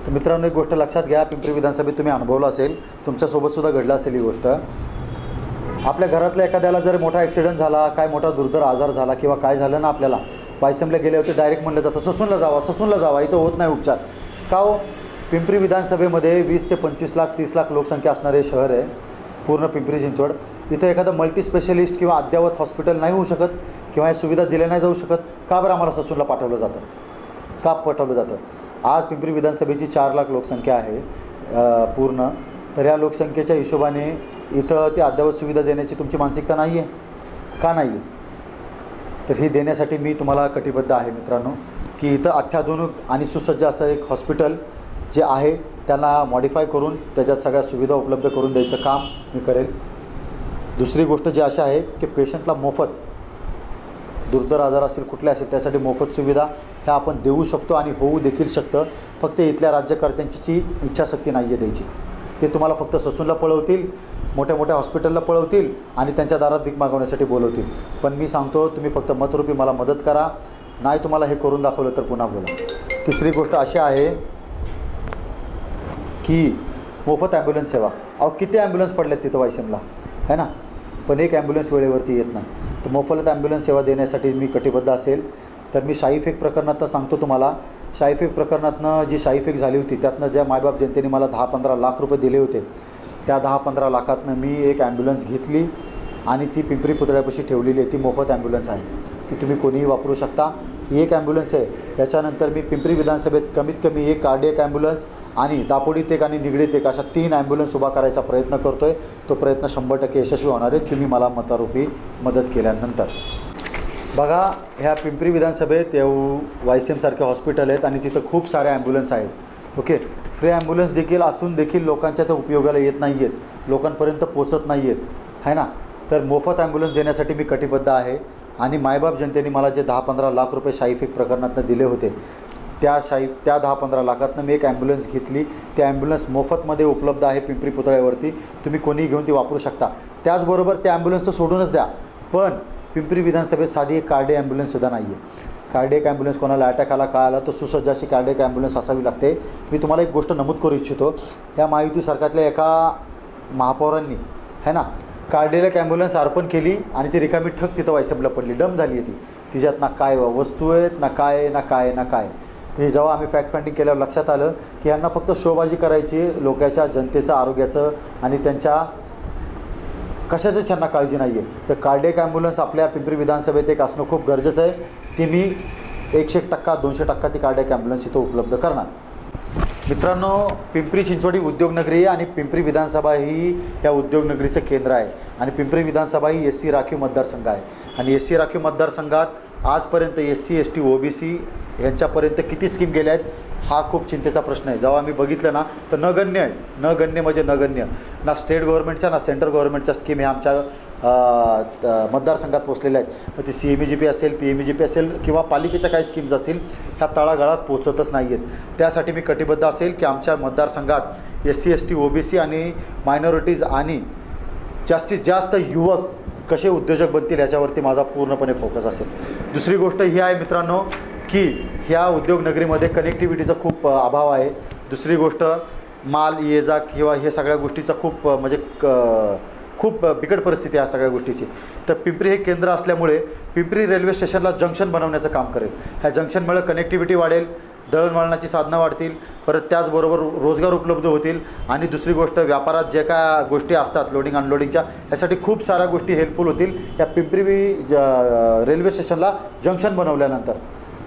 तर मित्रांनो, एक गोष्ट लक्षात घ्या, पिंपरी विधानसभेत तुम्ही अनुभवलं असेल, तुमच्यासोबतसुद्धा घडलं असेल ही गोष्ट. आपल्या घरातल्या एखाद्याला जर मोठा ॲक्सिडेंट झाला, काय मोठा दुर्धर आजार झाला किंवा काय झालं ना, आपल्याला YCMला गेले होते, डायरेक्ट म्हणलं जातं ससूनला जावा, इथं होत नाही उपचार. का हो? पिंपरी विधानसभेमध्ये 20 ते 25 लाख 30 लाख लोकसंख्या असणारे शहर आहे पूर्ण पिंपरी चिंचवड. इथं एखादं मल्टी स्पेशलिस्ट किंवा अद्ययावत हॉस्पिटल नाही होऊ शकत किंवा या सुविधा दिल्या नाही जाऊ शकत. का बरं आम्हाला ससूनला पाठवलं जातं? का पाठवलं जातं? आज पिंपरी विधानसभेची 4 लाख लोकसंख्या आहे पूर्ण. तर या लोकसंख्येच्या हिशोबाने इथं ते अद्ययावत सुविधा देण्याची तुमची मानसिकता नाही आहे का? नाही आहे. तर हे देण्यासाठी मी तुम्हाला कटिबद्ध आहे मित्रांनो, की इथं अत्याधुनिक आणि सुसज्ज असं एक हॉस्पिटल जे आहे त्यांना मॉडिफाय करून त्याच्यात सगळ्या सुविधा उपलब्ध करून द्यायचं काम मी करेल. दुसरी गोष्ट जी अशी आहे की पेशंटला मोफत, दुर्धर आजार असेल कुठले असेल त्यासाठी मोफत सुविधा ह्या आपण देऊ शकतो आणि होऊ देखील शकतं. फक्त इथल्या राज्यकर्त्यांची इच्छाशक्ती नाही आहे द्यायची. ते तुम्हाला फक्त ससूनला पळवतील, मोठ्या मोठ्या हॉस्पिटलला पळवतील आणि त्यांच्या दारात भीक मागवण्यासाठी बोलवतील. पण मी सांगतो, तुम्ही फक्त मतरूपी मला मदत करा. नाही तुम्हाला हे करून दाखवलं तर पुन्हा बोला. तिसरी गोष्ट अशी आहे की मोफत ॲम्ब्युलन्स सेवा. अहो किती ॲम्ब्युलन्स पडल्यात तिथं YCMला है ना, पण एक ॲम्ब्युलन्स वेळेवरती येत नाही. तर मोफत ॲम्ब्युलन्स सेवा देण्यासाठी मी कटिबद्ध असेल. तर मी शाईफेक प्रकरणातनं सांगतो तुम्हाला, शाईफेक प्रकरणातनं जी शाईफेक झाली होती त्यातनं ज्या मायबाप जनतेने मला 10-15 लाख रुपये दिले होते, त्या 10-15 लाखातनं मी एक ॲम्ब्युलन्स घेतली आणि ती पिंपरी पुतळ्यापाशी ठेवलेली आहे. ती मोफत ॲम्ब्युलन्स आहे, ती तुम्ही कोणीही वापरू शकता. ही एक ॲम्ब्युलन्स आहे. याच्यानंतर मी पिंपरी विधानसभेत कमीत कमी एक कार्डियक ॲम्ब्युलन्स आणि दापोडीत एक आणि निगडीत एक अशा 3 ॲम्ब्युलन्स उभा करायचा प्रयत्न करतो आहे. तो प्रयत्न 100% यशस्वी होणार आहे तुम्ही मला मतारूपी मदत केल्यानंतर. बघा, ह्या पिंपरी विधानसभेत YCM सारखे हॉस्पिटल आहेत आणि तिथं खूप सारे ॲम्ब्युलन्स आहेत. ओके, फ्री ॲम्ब्युलन्स देखील असून देखील लोकांच्या त्या उपयोगाला येत नाही आहेत, लोकांपर्यंत पोचत नाही आहेत है ना. तर मोफत ॲम्ब्युलन्स देण्यासाठी मी कटिबद्ध आहे. आणि मायबाप जनतेने मला जे 10-15 लाख रुपये शाईफेक प्रकरणातनं दिले होते त्या 10-15 लाखातनं मी एक ॲम्ब्युलन्स घेतली. ती ॲम्ब्युलन्स मोफतमध्ये उपलब्ध आहे पिंपरी पुतळ्यावरती, तुम्ही कोणीही घेऊन ती वापरू शकता. त्याचबरोबर त्या ॲम्ब्युलन्सचं सोडूनच द्या, पण पिंपरी विधानसभेत साधी एक कार्डियक ॲम्ब्युलन्ससुद्धा नाही आहे. कार्डियक ॲम्ब्युलन्स कोणाला अटॅक आला काय आला तर सुसज्ज अशी कार्डियक ॲम्ब्युलन्स असावी लागते. मी तुम्हाला एक गोष्ट नमूद करू इच्छितो, या महायुती सरकारतल्या एका महापौरांनी है ना कार्डियक ॲम्ब्युलन्स अर्पण केली आणि ती रिकामी ठक तिथं वायसबला पडली, डम झाली आहे ती. तिच्यात ना काय वस्तू आहेत ना काय ना काय ना काय. ते जेव्हा आम्ही फॅक्ट फाइंडिंग केल्यावर लक्षात आलं की यांना फक्त शोबाजी करायची, लोकांच्या जनतेचं आरोग्याचं आणि त्यांच्या कशाचंच यांना काळजी नाही आहे. तर कार्डियक ॲम्ब्युलन्स आपल्या पिंपरी विधानसभेत एक असणं खूप गरजेचं आहे. ती मी 100%, 200% ती कार्डियक ॲम्ब्युलन्स इथं उपलब्ध करणार. मित्रांनो, पिंपरी चिंचवड ही उद्योगनगरी आहे आणि पिंपरी विधानसभा ही या उद्योगनगरीचं केंद्र आहे आणि पिंपरी विधानसभा ही SC राखीव मतदारसंघ आहे आणि SC राखीव मतदारसंघात आजपर्यंत SC ST OBC यांच्यापर्यंत किती स्कीम गेल्या आहेत हा खूप चिंतेचा प्रश्न आहे. जेव्हा आम्ही बघितलं ना तर नगण्य आहे, नगण्य म्हणजे नगण्य. ना स्टेट गव्हर्नमेंटच्या ना सेंट्रल गव्हर्नमेंटच्या स्कीम ह्या आमच्या मतदारसंघात पोचलेल्या आहेत. मग ती CMEGP असेल, PMEGP असेल किंवा पालिकेच्या काही स्कीम्स असतील ह्या तळागाळात पोचतच नाही आहेत. त्यासाठी मी कटिबद्ध असेल की आमच्या मतदारसंघात SC ST OBC आणि मायनॉरिटीज आणि जास्तीत जास्त युवक कसे उद्योजक बनतील याच्यावरती माझा पूर्णपणे फोकस असेल. दुसरी गोष्ट ही आहे मित्रांनो की ह्या उद्योगनगरीमध्ये कनेक्टिव्हिटीचा खूप अभाव आहे. दुसरी गोष्ट माल ये जा किंवा हे सगळ्या गोष्टीचा खूप म्हणजे खूप बिकट परिस्थिती आहे सगळ्या गोष्टीची. तर पिंपरी हे केंद्र असल्यामुळे पिंपरी रेल्वे स्टेशनला जंक्शन बनवण्याचं काम करेल. ह्या जंक्शनमुळे कनेक्टिव्हिटी वाढेल, दळणवळणाची साधनं वाढतील, परत त्याचबरोबर रोजगार उपलब्ध होतील आणि दुसरी गोष्ट व्यापारात जे काय गोष्टी असतात लोडिंग अनलोडिंगच्या यासाठी खूप साऱ्या गोष्टी हेल्पफुल होतील या पिंपरी रेल्वे स्टेशनला जंक्शन बनवल्यानंतर.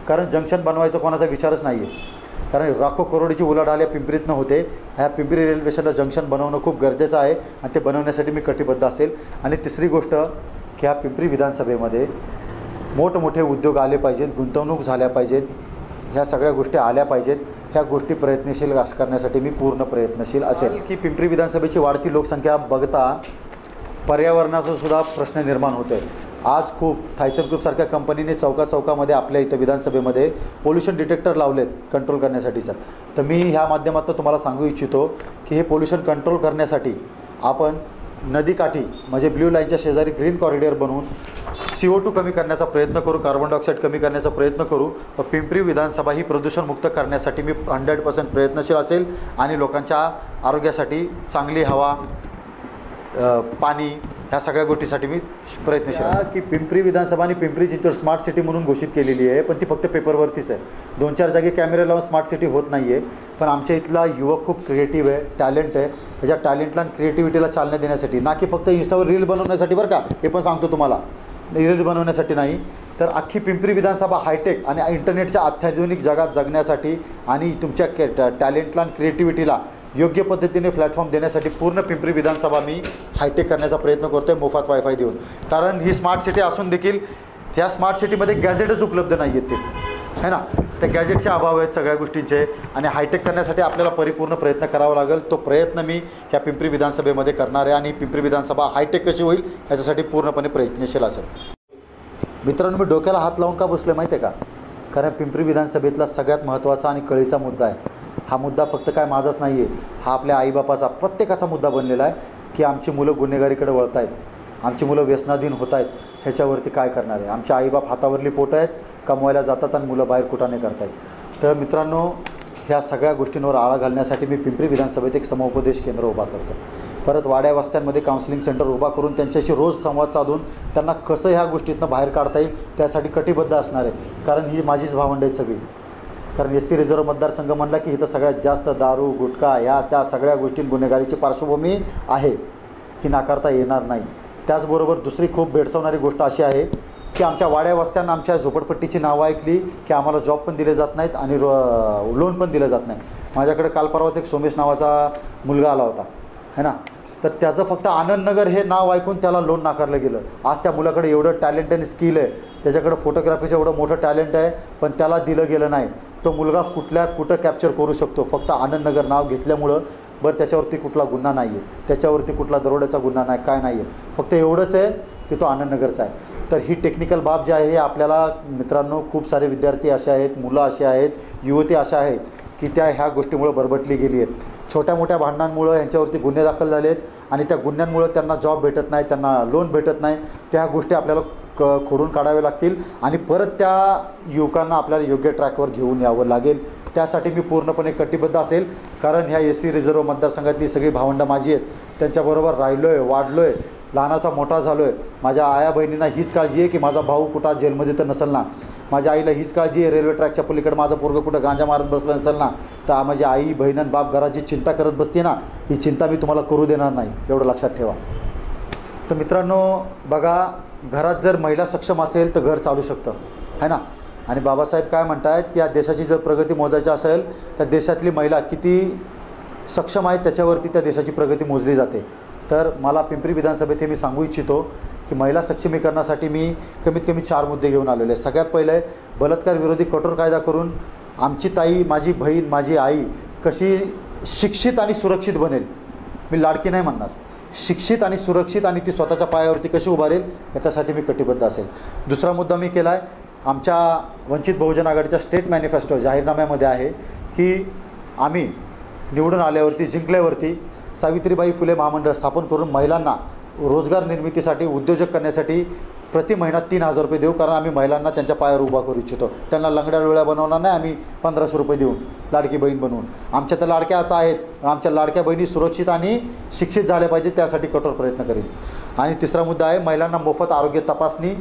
कारण जंक्शन बनवायचा कोणाचा विचारच नाही आहे, कारण लाखो करोडीची उलाढाल या पिंपरीतनं होते. ह्या पिंपरी रेल्वे स्टेशनला जंक्शन बनवणं खूप गरजेचं आहे आणि ते बनवण्यासाठी मी कटिबद्ध असेल. आणि तिसरी गोष्ट की ह्या पिंपरी विधानसभेमध्ये मोठमोठे उद्योग आले पाहिजेत, गुंतवणूक झाल्या पाहिजेत, ह्या सगळ्या गोष्टी आल्या पाहिजेत. ह्या गोष्टी प्रयत्नशील करण्यासाठी मी पूर्ण प्रयत्नशील असेल. की पिंपरी विधानसभेची वाढती लोकसंख्या बघता पर्यावरणाचा सुद्धा प्रश्न निर्माण होतो आहे. आज खूप थायसन ग्रुपसारख्या कंपनीने चौकामध्ये आपल्या इथं विधानसभेमध्ये पोल्युशन डिटेक्टर लावलेत कंट्रोल करण्यासाठीचं. तर मी ह्या माध्यमातून तुम्हाला सांगू इच्छितो की हे पोल्युशन कंट्रोल करण्यासाठी आपण नदीकाठी म्हणजे ब्ल्यू लाईनच्या शेजारी ग्रीन कॉरिडॉर बनवून CO2 कमी करण्याचा प्रयत्न करू, कार्बन डायऑक्साईड कमी करण्याचा प्रयत्न करू. तर पिंपरी विधानसभा ही प्रदूषणमुक्त करण्यासाठी मी 100% प्रयत्नशील असेल आणि लोकांच्या आरोग्यासाठी चांगली हवा, पाणी ह्या सगळ्या गोष्टीसाठी मी प्रयत्नशील आहे. की पिंपरी विधानसभा आणि पिंपरी चिंचवड स्मार्ट सिटी म्हणून घोषित केलेली आहे, पण ती फक्त पेपरवरतीच आहे. 2-4 जागी कॅमेरे लावून स्मार्ट सिटी होत नाही आहे. पण आमच्या इथला युवक खूप क्रिएटिव्ह आहे, टॅलेंट आहे. ह्याच्या टॅलेंटला आणि क्रिएटिव्हिटीला चालना देण्यासाठी, ना की फक्त इंस्टावर रील बनवण्यासाठी बरं का, हे पण सांगतो तुम्हाला, रील्स बनवण्यासाठी नाही, तर अख्खी पिंपरी विधानसभा हायटेक आणि इंटरनेटच्या अत्याधुनिक जगात जगण्यासाठी आणि तुमच्या टॅलेंटला आणि क्रिएटिव्हिटीला योग्य पद्धतीने प्लॅटफॉर्म देण्यासाठी पूर्ण पिंपरी विधानसभा मी हायटेक करण्याचा प्रयत्न करतो आहे मोफत वायफाय देऊन. कारण ही स्मार्ट सिटी असून देखील ह्या स्मार्ट सिटीमध्ये गॅजेटच उपलब्ध नाही आहेत ते है ना. त्या गॅजेटचे अभाव आहेत सगळ्या गोष्टींचे आणि हायटेक करण्यासाठी आपल्याला परिपूर्ण प्रयत्न करावा लागेल. तो प्रयत्न मी ह्या पिंपरी विधानसभेमध्ये करणार आहे आणि पिंपरी विधानसभा हायटेक कशी होईल याच्यासाठी पूर्णपणे प्रयत्नशील असेल. मित्रांनो, मी डोक्याला हात लावून का बसलो माहिती आहे का? कारण पिंपरी विधानसभेतला सगळ्यात महत्त्वाचा आणि कळीचा मुद्दा आहे. हा मुद्दा फक्त काय माझाच नाही आहे, हा आपल्या आईबापाचा प्रत्येकाचा मुद्दा बनलेला आहे की आमची मुलं गुन्हेगारीकडे वळत आहेत, आमची मुलं व्यसनाधीन होत आहेत, ह्याच्यावरती काय करणार आहे. आमचे आईबाप हातावरली पोटं आहेत, कमवायला जातात आणि मुलं बाहेर कुठाने करत आहेत. तर मित्रांनो, ह्या सगळ्या गोष्टींवर आळा घालण्यासाठी मी पिंपरी विधानसभेत एक समोपदेश केंद्र उभा करतो. परत वाड्या वस्त्यांमध्ये काउन्सिलिंग सेंटर उभा करून त्यांच्याशी रोज संवाद साधून त्यांना कसं ह्या गोष्टीतनं बाहेर काढता येईल त्यासाठी कटिबद्ध असणार आहे. कारण ही माझीच भावंड आहेत सगळी. कारण SC रिझर्व मतदारसंघ म्हणला की इथं सगळ्यात जास्त दारू गुटखा ह्या त्या सगळ्या गोष्टी गुन्हेगारीची पार्श्वभूमी आहे, ही नाकारता येणार नाही. त्याचबरोबर दुसरी खूप भेडसावणारी गोष्ट अशी आहे की आमच्या वाड्या वस्त्यांना आमच्या झोपडपट्टीची नावं ऐकली की आम्हाला जॉब पण दिले जात नाहीत आणि लोन पण दिलं जात नाही. माझ्याकडे काल परवाच एक सोमेश नावाचा मुलगा आला होता है ना, तर त्याचं फक्त आनंदनगर हे नाव ऐकून त्याला लोन नाकारलं गेलं. आज त्या मुलाकडे एवढं टॅलेंट आणि स्किल आहे, त्याच्याकडं फोटोग्राफीचं एवढं मोठं टॅलेंट आहे, पण त्याला दिलं गेलं नाही. तो मुलगा कुठं कॅप्चर करू शकतो फक्त आनंदनगर नाव घेतल्यामुळं. बरं त्याच्यावरती कुठला गुन्हा नाही आहे, त्याच्यावरती कुठला दरोड्याचा गुन्हा नाही, काय नाही आहे, फक्त एवढंच आहे की तो आनंदनगरचा आहे. तर ही टेक्निकल बाब जी आहे हे आपल्याला मित्रांनो खूप सारे विद्यार्थी असे आहेत, मुलं असे आहेत, युवती अशा आहेत की त्या ह्या गोष्टीमुळं बरबटली गेली आहेत. छोट्या मोठ्या भांडणांमुळं यांच्यावरती गुन्हे दाखल झाले आहेत आणि त्या गुन्ह्यांमुळं त्यांना जॉब भेटत नाही, त्यांना लोन भेटत नाही. त्या गोष्टी आपल्याला खोडून काढावे लागतील आणि परत त्या युवकांना आपल्याला योग्य ट्रॅकवर घेऊन यावं लागेल. त्यासाठी मी पूर्णपणे कटिबद्ध असेल, कारण ह्या एस सी रिझर्व्ह मतदारसंघातली सगळी भावंडं माझी आहेत, त्यांच्याबरोबर राहिलो आहे, वाढलो आहे, लहानाचा मोठा झालो आहे. माझ्या आया बहिणींना हीच काळजी आहे की माझा भाऊ कुठं जेलमध्ये तर नसेल ना, माझ्या आईला हीच काळजी आहे रेल्वे ट्रॅकच्या पलीकडे माझं पोरगं कुठं गांजा मारत बसलं नसेल ना. तर माझी आई बहीण आणि बाप घराची चिंता करत बसते ना, ही चिंता मी तुम्हाला करू देणार नाही, एवढं लक्षात ठेवा. तर मित्रांनो बघा, घरात जर महिला सक्षम असेल तर घर चालू शकतं, है ना. आणि बाबासाहेब काय म्हणत आहेत की या देशाची जर प्रगती मोजायची असेल तर देशातली महिला किती सक्षम आहेत त्याच्यावरती त्या देशाची प्रगती मोजली जाते. तर मला पिंपरी विधानसभेत हे मी सांगू इच्छितो की महिला सक्षमीकरणासाठी मी कमीत कमी 4 मुद्दे घेऊन आलेले आहे. सगळ्यात पहिलं आहे बलात्कार विरोधी कठोर कायदा करून आमची ताई, माझी बहीण, माझी आई कशी शिक्षित आणि सुरक्षित बनेल. मी लाडकी नाही म्हणणार, शिक्षित आणि सुरक्षित आणि ती स्वतःच्या पायावरती कशी उभारेल याच्यासाठी मी कटिबद्ध असेल. दुसरा मुद्दा मी केला आहे, आमच्या वंचित बहुजन आघाडीच्या स्टेट मॅनिफेस्टो जाहीरनाम्यामध्ये आहे की आम्ही निवडून आल्यावरती, जिंकल्यावरती सावित्रीबाई फुले महामंडळ स्थापन करून महिलांना रोजगार निर्मितीसाठी, उद्योजक करण्यासाठी प्रति महिना 3,000 रुपये देऊ. कारण आम्ही महिलांना त्यांच्या पायावर उभा करू इच्छितो. त्यांना लंगड्या डोळ्या बनवणार नाही आम्ही 1500 रुपये देऊन, लाडकी बहीण बनवून. आमच्या तर लाडक्याच आहेत, आमच्या लाडक्या बहिणी सुरक्षित आणि शिक्षित झाल्या पाहिजे, त्यासाठी कठोर प्रयत्न करेल. आणि तिसरा मुद्दा आहे महिलांना मोफत आरोग्य तपासणी,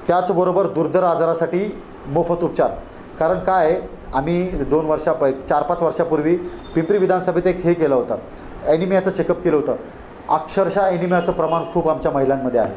त्याचबरोबर दुर्धर आजारासाठी मोफत उपचार. कारण काय, आम्ही 4-5 वर्षापूर्वी पिंपरी विधानसभेत एक हे केलं होतं, ॲनिमियाचं चेकअप केलं होतं. अक्षरशः ॲनिमियाचं प्रमाण खूप आमच्या महिलांमध्ये आहे.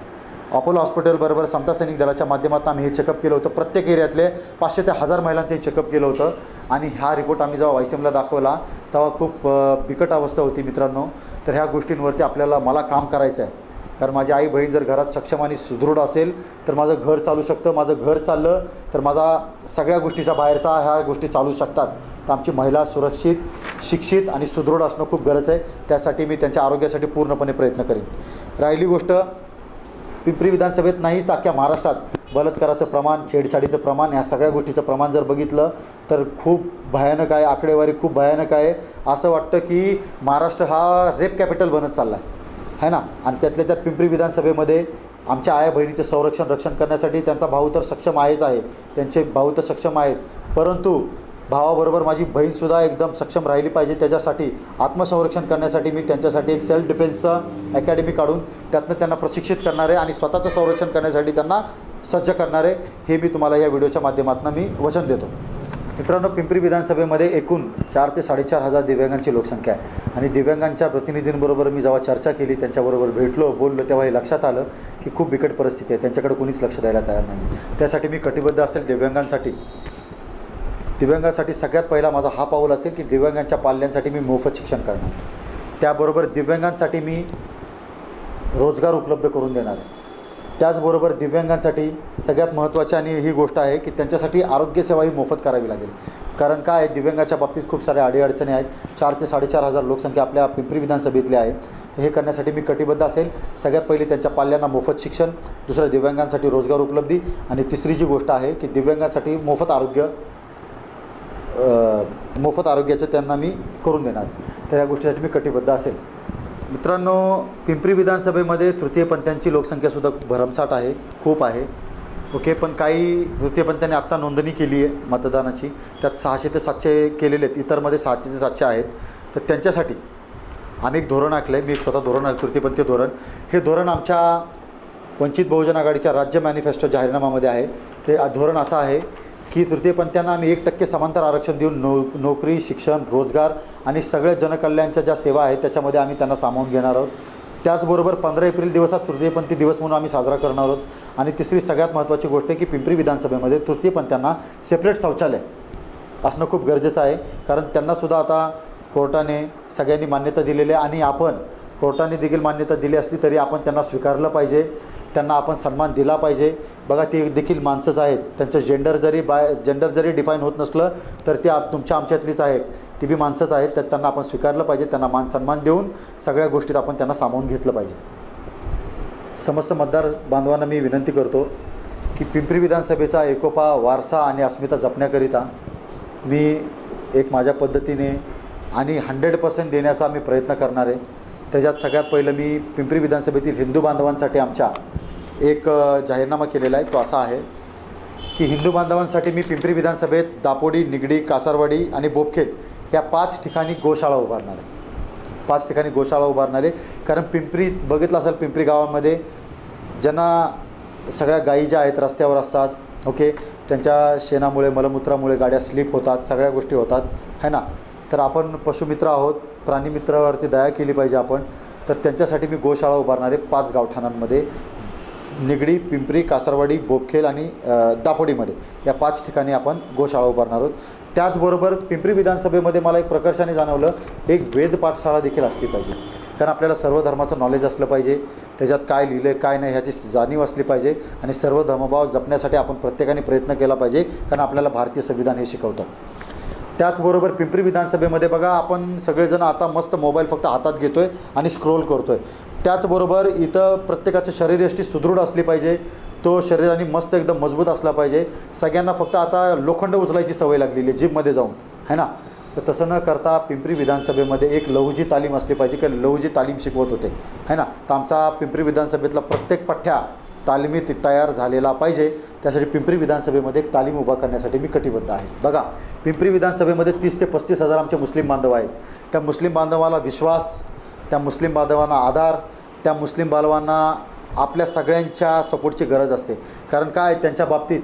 अपोलो हॉस्पिटलबरोबर समता सैनिक दलाच्या माध्यमातून आम्ही हे चेकअप केलं होतं. प्रत्येक एरियातले 500 ते 1000 महिलांचं हे चेकअप केलं होतं. आणि हा रिपोर्ट आम्ही जेव्हा वायसीएमला दाखवला तेव्हा खूप बिकट अवस्था होती मित्रांनो. तर ह्या गोष्टींवरती मला काम करायचं आहे. कारण माझी आई बहीण जर घरात सक्षम आणि सुदृढ असेल तर माझं घर चालू शकतं. माझं घर चाललं तर माझा सगळ्या गोष्टीच्या बाहेरचा ह्या गोष्टी चालू शकतात. तर आमची महिला सुरक्षित, शिक्षित आणि सुदृढ असणं खूप गरज आहे. त्यासाठी मी त्यांच्या आरोग्यासाठी पूर्णपणे प्रयत्न करेन. राहिली गोष्ट पिंपरी विधानसभेत नाही तर अख्ख्या महाराष्ट्रात बलात्काराचं प्रमाण, छेडछाडीचं प्रमाण, ह्या सगळ्या गोष्टीचं प्रमाण जर बघितलं तर खूप भयानक आहे. आकडेवारी खूप भयानक आहे. असं वाटतं की महाराष्ट्र हा रेप कॅपिटल बनत चालला आहे ना. आणि त्यातल्या त्यात पिंपरी विधानसभेमध्ये आमच्या आया बहिणीचे रक्षण करण्यासाठी त्यांचा भाऊ तर सक्षम आहेच आहे, त्यांचे भाऊ तर सक्षम आहेत, परंतु भावाबरोबर माझी बहीणसुद्धा एकदम सक्षम राहिली पाहिजे. त्याच्यासाठी आत्मसंरक्षण करण्यासाठी मी त्यांच्यासाठी एक सेल्फ डिफेन्सचं अकॅडमी काढून त्यातनं त्यांना प्रशिक्षित करणारे आणि स्वतःचं संरक्षण करण्यासाठी त्यांना सज्ज करणारे, हे मी तुम्हाला या व्हिडिओच्या माध्यमातून मी वचन देतो. मित्रांनो, पिंपरी विधानसभेमध्ये एकूण 4 ते 4,500 दिव्यांगांची लोकसंख्या आहे. आणि दिव्यांगांच्या प्रतिनिधींबरोबर मी जेव्हा चर्चा केली, त्यांच्याबरोबर भेटलो, बोललो, तेव्हा हे लक्षात आलं की खूप बिकट परिस्थिती आहे, त्यांच्याकडे कोणीच लक्ष द्यायला तयार नाही. त्यासाठी मी कटिबद्ध असेल दिव्यांगांसाठी सगळ्यात पहिला माझा हा पाऊल असेल की दिव्यांगांच्या पाल्यांसाठी मी मोफत शिक्षण करणार. त्याबरोबर दिव्यांगांसाठी मी रोजगार उपलब्ध करून देणार आहे. त्याचबरोबर दिव्यांगांसाठी सगळ्यात महत्त्वाची आणि ही गोष्ट आहे की त्यांच्यासाठी आरोग्यसेवाही मोफत करावी लागेल. कारण काय, दिव्यांगाच्या बाबतीत खूप साऱ्या अडीअडचणी आहेत. 4 ते 4,500 लोकसंख्या आपल्या पिंपरी विधानसभेतली आहे. हे करण्यासाठी मी कटिबद्ध असेल. सगळ्यात पहिली त्यांच्या पाल्यांना मोफत शिक्षण, दुसरं दिव्यांगांसाठी रोजगार उपलब्धी, आणि तिसरी जी गोष्ट आहे की दिव्यांगांसाठी मोफत आरोग्याचं त्यांना मी करून देणार. तर या गोष्टीसाठी मी कटिबद्ध असेल. मित्रांनो, पिंपरी विधानसभेमध्ये तृतीयपंथीयांची लोकसंख्यासुद्धा भरमसाठ आहे, खूप आहे. ओके, पण काही तृतीयपंथीयांनी आत्ता नोंदणी केली आहे मतदानाची, त्यात 600 ते 700 केलेले आहेत, इतरमध्ये 600 ते 700 आहेत. तर त्यांच्यासाठी आम्ही एक धोरण आखलं आहे. मी एक स्वतः धोरण आहे, तृतीयपंथी धोरण. हे धोरण आमच्या वंचित बहुजन आघाडीच्या राज्य मॅनिफेस्टो जाहीरनामामध्ये आहे. ते धोरण असं आहे की तृतीयपंथीयांना आम्ही 1% समांतर आरक्षण देऊन नोकरी, शिक्षण, रोजगार आणि सगळ्या जनकल्याणच्या ज्या सेवा आहेत त्याच्यामध्ये आम्ही त्यांना सामावून घेणार आहोत. त्याचबरोबर 15 एप्रिल दिवसात तृतीयपंथी दिवस म्हणून आम्ही साजरा करणार आहोत. आणि तिसरी सगळ्यात महत्त्वाची गोष्ट आहे की पिंपरी विधानसभेमध्ये तृतीयपंथीयांना सेपरेट शौचालय असणं खूप गरजेचं आहे. कारण त्यांनासुद्धा आता कोर्टाने सगळ्यांनी मान्यता दिलेली आहे आणि आपण कोर्टाने देखील मान्यता दिली असली तरी आपण त्यांना स्वीकारलं पाहिजे. त्यांना आपण सन्मान दिला पाहिजे. बघा ते देखील माणसंच आहेत, त्यांचं जेंडर जरी डिफाईन होत नसलं तर ते तुमच्या आमच्यातलीच आहेत, ती बी माणसंच आहेत. तर त्यांना आपण स्वीकारलं पाहिजे, त्यांना मान सन्मान देऊन सगळ्या गोष्टीत आपण त्यांना सामावून घेतलं पाहिजे. समस्त मतदार बांधवांना मी विनंती करतो की पिंपरी विधानसभेचा एकोपा, वारसा आणि अस्मिता जपण्याकरिता मी एक माझ्या पद्धतीने आणि 100% देण्याचा मी प्रयत्न करणार आहे. त्याच्यात सगळ्यात पहिलं मी पिंपरी विधानसभेतील हिंदू बांधवांसाठी आमच्या एक जाहीरनामा केलेला आहे. तो असा आहे की हिंदू बांधवांसाठी मी पिंपरी विधानसभेत दापोडी, निगडी, कासारवाडी आणि बोपखेल या 5 ठिकाणी गोशाळा उभारणार आहे. 5 ठिकाणी गोशाळा उभारणार आहे. कारण पिंपरी बघितलं असेल, पिंपरी गावामध्ये ज्यांना सगळ्या गायी ज्या आहेत रस्त्यावर असतात, ओके, त्यांच्या शेणामुळे, मलमूत्रामुळे गाड्या स्लिप होतात, सगळ्या गोष्टी होतात, है ना. तर आपण पशुमित्र आहोत, प्राणीमित्रावरती दया केली पाहिजे आपण. तर त्यांच्यासाठी मी गोशाळा उभारणार आहे 5 गावठाणांमध्ये, निगडी, पिंपरी, कासारवाडी, बोपखेल आणि दापोडीमध्ये या 5 ठिकाणी आपण गोशाळा उभारणार आहोत. त्याचबरोबर पिंपरी विधानसभेमध्ये मला एक प्रकर्षाने जाणवलं, एक वेद पाठशाळा देखील असली पाहिजे. कारण आपल्याला सर्व धर्माचं नॉलेज असलं पाहिजे, त्याच्यात काय लिहिलं आहे काय नाही ह्याची जाणीव असली पाहिजे आणि सर्व धर्मभाव जपण्यासाठी आपण प्रत्येकाने प्रयत्न केला पाहिजे. कारण आपल्याला भारतीय संविधान हे शिकवतं. त्याचबरोबर पिंपरी विधानसभेमध्ये बघा, आपण सगळेजण आता मस्त मोबाईल फक्त हातात घेतो आहे आणि स्क्रोल करतो आहे. त्याचबरोबर इथं प्रत्येकाचं शरीरयष्टी सुदृढ असली पाहिजे, तो शरीराने मस्त एकदम मजबूत असला पाहिजे. सगळ्यांना फक्त आता लोखंड उचलायची सवय लागलेली आहे जिममध्ये जाऊन, है ना. तर तसं न करता पिंपरी विधानसभेमध्ये एक लहुजी तालीम असली पाहिजे, की लहुजी तालीम शिकवत होते, है ना. तर आमचा पिंपरी विधानसभेतला प्रत्येक पठ्ठ्या तालिमीत तयार झालेला पाहिजे. त्यासाठी पिंपरी विधानसभेमध्ये एक तालीम उभा करण्यासाठी मी कटिबद्ध आहे. बघा, पिंपरी विधानसभेमध्ये 30 ते 35 हजार आमचे मुस्लिम बांधव आहेत. त्या मुस्लिम बांधवाला विश्वास, त्या मुस्लिम बांधवांना आधार, त्या मुस्लिम बांधवांना आपल्या सगळ्यांच्या सपोर्टची गरज असते. कारण काय, त्यांच्या बाबतीत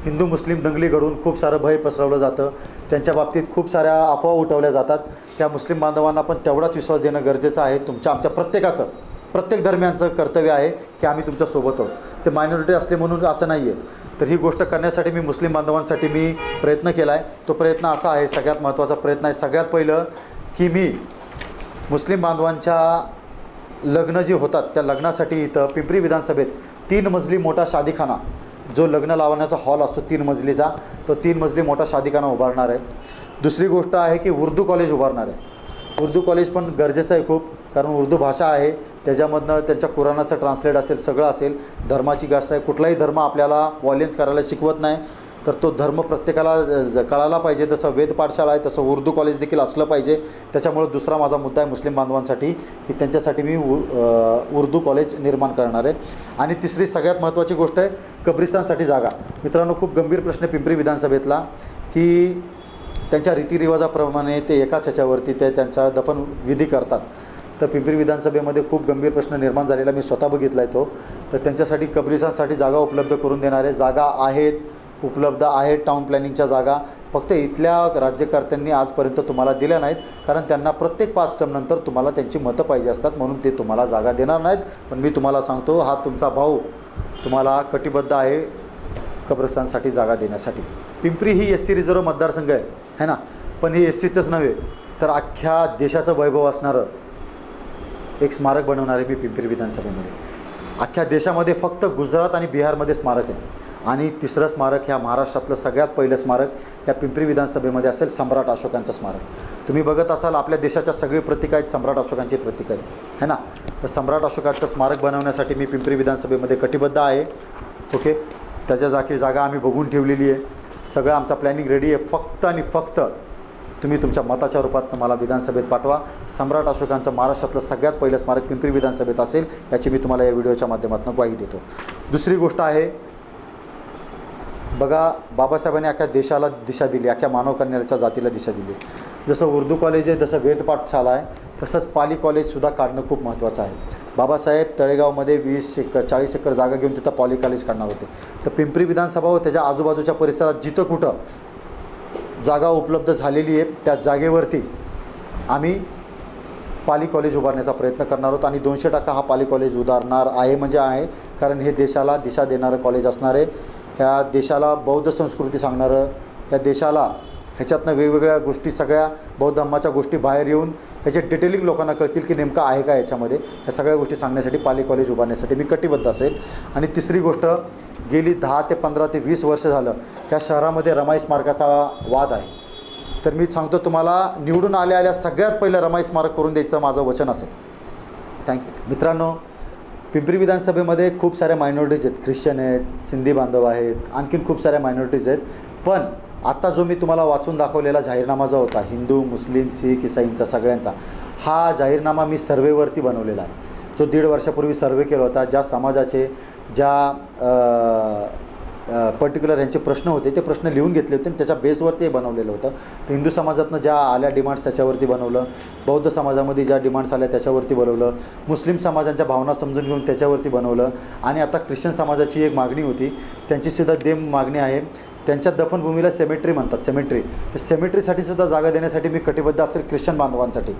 हिंदू मुस्लिम दंगली घडून खूप सारं भय पसरवलं जातं, त्यांच्या बाबतीत खूप साऱ्या अफवा उठवल्या जातात. त्या मुस्लिम बांधवांना पण तेवढाच विश्वास देणं गरजेचं आहे. आमच्या प्रत्येकाचं, प्रत्येक धर्मियांचं कर्तव्य आहे की आम्ही तुमच्यासोबत आहोत. ते मायनॉरिटी असले म्हणून असं नाही आहे. तर ही गोष्ट करण्यासाठी मी मुस्लिम बांधवांसाठी मी प्रयत्न केला आहे. तो प्रयत्न असा आहे, सगळ्यात महत्त्वाचा प्रयत्न आहे. सगळ्यात पहिलं की मी मुस्लिम बांधवांच्या लग्न जी होतात त्या लग्नासाठी इथं पिंपरी विधानसभेत 3 मजली मोठा शादीखाना, जो लग्न लावण्याचा हॉल असतो 3 मजलीचा, तो 3 मजली मोठा शादीखाना उभारणार आहे. दुसरी गोष्ट आहे की उर्दू कॉलेज उभारणार आहे. उर्दू कॉलेज पण गरजेचं आहे खूप, कारण उर्दू भाषा आहे, त्याच्यामधनं त्यांच्या कुराणाचं ट्रान्सलेट असेल, सगळं असेल. धर्माची गोष्ट आहे, कुठलाही धर्म आपल्याला व्हायलेन्स करायला शिकवत नाही. तर तो धर्म प्रत्येकाला कळायला पाहिजे. जसं वेद पाठशाळा आहे तसं उर्दू कॉलेज देखील असलं पाहिजे. त्याच्यामुळे दुसरा माझा मुद्दा आहे मुस्लिम बांधवांसाठी, की त्यांच्यासाठी मी उर्दू कॉलेज निर्माण करणार आहे. आणि तिसरी सगळ्यात महत्त्वाची गोष्ट आहे कब्रिस्तानसाठी जागा. मित्रांनो, खूप गंभीर प्रश्न आहे पिंपरी विधानसभेतला, की त्यांच्या रीतिरिवाजाप्रमाणे ते एकाच ह्याच्यावरती ते त्यांचा दफनविधी करतात. तर पिंपरी विधानसभेमध्ये खूप गंभीर प्रश्न निर्माण झालेला मी स्वतः बघितला आहे तो. तर त्यांच्यासाठी कब्रिस्तानसाठी जागा उपलब्ध करून देणारे, जागा आहेत, उपलब्ध आहेत टाउन प्लॅनिंगच्या जागा. फक्त इथल्या राज्यकर्त्यांनी आजपर्यंत तुम्हाला दिल्या नाहीत, कारण त्यांना प्रत्येक 5 टर्मनंतर तुम्हाला त्यांची मतं पाहिजे असतात, म्हणून ते तुम्हाला जागा देणार नाहीत. पण मी तुम्हाला सांगतो, हा तुमचा भाऊ तुम्हाला कटिबद्ध आहे कब्रिस्तानसाठी जागा देण्यासाठी. पिंपरी ही SC रिझर्व्ह मतदारसंघ आहे ना. पण ही SCचंच नव्हे तर अख्ख्या देशाचं वैभव असणारं एक स्मारक बनवणार आहे मी पिंपरी विधानसभेमध्ये. अख्ख्या देशामध्ये फक्त गुजरात आणि बिहारमध्ये स्मारक आहे. आणि तिसरं स्मारक ह्या महाराष्ट्रातलं सगळ्यात पहिलं स्मारक या पिंपरी विधानसभेमध्ये असेल, सम्राट अशोकांचं स्मारक. तुम्ही बघत असाल आपल्या देशाच्या सगळी प्रतीक आहेत सम्राट अशोकांची प्रतीक आहेत, है ना. तर सम्राट अशोकांचं स्मारक बनवण्यासाठी मी पिंपरी विधानसभेमध्ये कटिबद्ध आहे. ओके, त्याच्या जागा आम्ही बघून ठेवलेली आहे. सगळं आमचा प्लॅनिंग रेडी आहे. फक्त आणि फक्त तुम्ही तुमच्या मताच्या रूपात मला विधानसभेत पाठवा. सम्राट अशोकांचं महाराष्ट्रातलं सगळ्यात पहिलं स्मारक पिंपरी विधानसभेत असेल, याची मी तुम्हाला या व्हिडिओच्या माध्यमातून ग्वाही देतो. दुसरी गोष्ट आहे, बघा, बाबासाहेबांनी अख्ख्या देशाला दिशा दिली, अख्ख्या मानव कल्याणाच्या जातीला दिशा दिली. जसं उर्दू कॉलेज आहे, जसं वेद पाठशाळा आहे, तसंच पाली कॉलेजसुद्धा काढणं खूप महत्त्वाचं आहे. बाबासाहेब तळेगावमध्ये 40 एकर जागा घेऊन तिथं पॉली कॉलेज काढणार होते. तर पिंपरी विधानसभा व त्याच्या आजूबाजूच्या परिसरात जिथं कुठं जागा उपलब्ध झालेली आहे त्या जागेवरती आम्ही पाली कॉलेज उभारण्याचा प्रयत्न करणार आहोत. आणि 200% हा पाली कॉलेज उभारणार आहे म्हणजे आहे, कारण हे देशाला दिशा देणारं कॉलेज असणार आहे. ह्या देशाला बौद्ध संस्कृती सांगणारं, या देशाला ह्याच्यातनं वेगवेगळ्या गोष्टी सगळ्या बौद्ध धम्माच्या गोष्टी बाहेर येऊन ह्याचे डिटेलिंग लोकांना कळतील की नेमकं आहे का याच्यामध्ये, ह्या सगळ्या गोष्टी सांगण्यासाठी पाली कॉलेज उभारण्यासाठी मी कटिबद्ध असेल. आणि तिसरी गोष्ट, गेली 10 ते 15 ते 20 वर्ष झालं ह्या शहरामध्ये रमाई स्मारकाचा वाद आहे. तर मी सांगतो तुम्हाला, निवडून आल्या सगळ्यात पहिलं रमाई स्मारक करून द्यायचं माझं वचन असेल. थँक्यू. मित्रांनो, पिंपरी विधानसभेमध्ये खूप साऱ्या मायनॉरिटीज आहेत. ख्रिश्चन आहेत, सिंधी बांधव आहेत, आणखीन खूप साऱ्या मायनॉरिटीज आहेत. पण आता जो मी तुम्हाला वाचून दाखवलेला जाहीरनामा जो होता हिंदू, मुस्लिम, शीख, इसाईंचा सगळ्यांचा, हा जाहीरनामा मी सर्वेवरती बनवलेला आहे. जो 1.5 वर्षापूर्वी सर्वे केला होता. ज्या समाजाचे ज्या पर्टिक्युलर यांचे प्रश्न होते ते प्रश्न लिहून घेतले होते आणि त्याच्या बेसवरती हे बनवलेलं होतं. तर हिंदू समाजातनं ज्या आल्या डिमांड्स त्याच्यावरती बनवलं, बौद्ध समाजामध्ये ज्या डिमांड्स आल्या त्याच्यावरती बनवलं, मुस्लिम समाजांच्या भावना समजून घेऊन त्याच्यावरती बनवलं, आणि आता ख्रिश्चन समाजाची एक मागणी होती, त्यांचीसुद्धा देम मागणी आहे. त्यांच्या दफनभूमीला सेमेट्री म्हणतात, सेमेट्री. तर सेमेट्रीसाठी सुद्धा जागा देण्यासाठी मी कटिबद्ध असेल ख्रिश्चन बांधवांसाठी,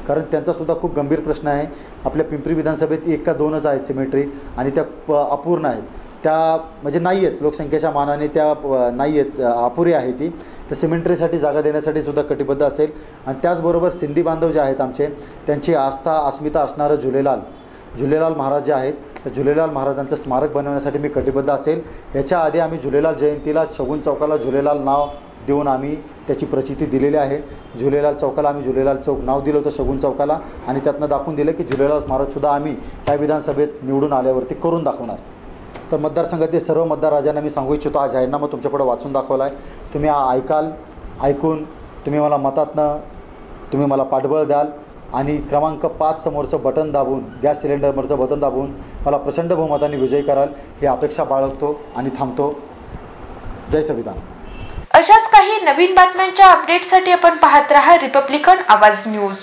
कारण त्यांचासुद्धा खूप गंभीर प्रश्न आहे. आपल्या पिंपरी विधानसभेत 1 का 2च आहेत सेमेट्री, आणि त्या अपूर्ण आहेत. त्या म्हणजे नाही आहेत, लोकसंख्येच्या मानाने त्या नाही आहेत, अपुरी आहे ती. तर सिमेंटरीसाठी जागा देण्यासाठी सुद्धा कटिबद्ध असेल. आणि त्याचबरोबर सिंधी बांधव जे आहेत आमचे, त्यांची आस्था अस्मिता असणारं झुलेलाल महाराज जे आहेत, तर झुलेलाल महाराजांचं स्मारक बनवण्यासाठी मी कटिबद्ध असेल. याच्या आधी आम्ही झुलेलाल जयंतीला शगुन चौकाला झुलेलाल नाव देऊन आम्ही त्याची प्रचिती दिलेली आहे. झुलेलाल चौकाला आम्ही झुलेलाल चौक नाव दिलं होतं शगुन चौकाला, आणि त्यातनं दाखवून दिलं की झुलेलाल स्मारकसुद्धा आम्ही त्या विधानसभेत निवडून आल्यावरती करून दाखवणार. तर मतदारसंघातील सर्व मतदार राजांना मी सांगू इच्छितो, हा जाहीरनामा तुमच्यापुढे वाचून दाखवला आहे. तुम्ही हा ऐकून तुम्ही मला मतातनं तुम्ही मला पाठबळ द्याल, आणि क्रमांक 5 समोरचं बटन दाबून, गॅस सिलेंडरवरचं बटन दाबून मला प्रचंड बहुमताने विजयी कराल ही अपेक्षा बाळगतो आणि थांबतो. जय संविधान. अशाच काही नवीन बातम्यांच्या अपडेटसाठी आपण पाहत रहा रिपब्लिकन आवाज न्यूज.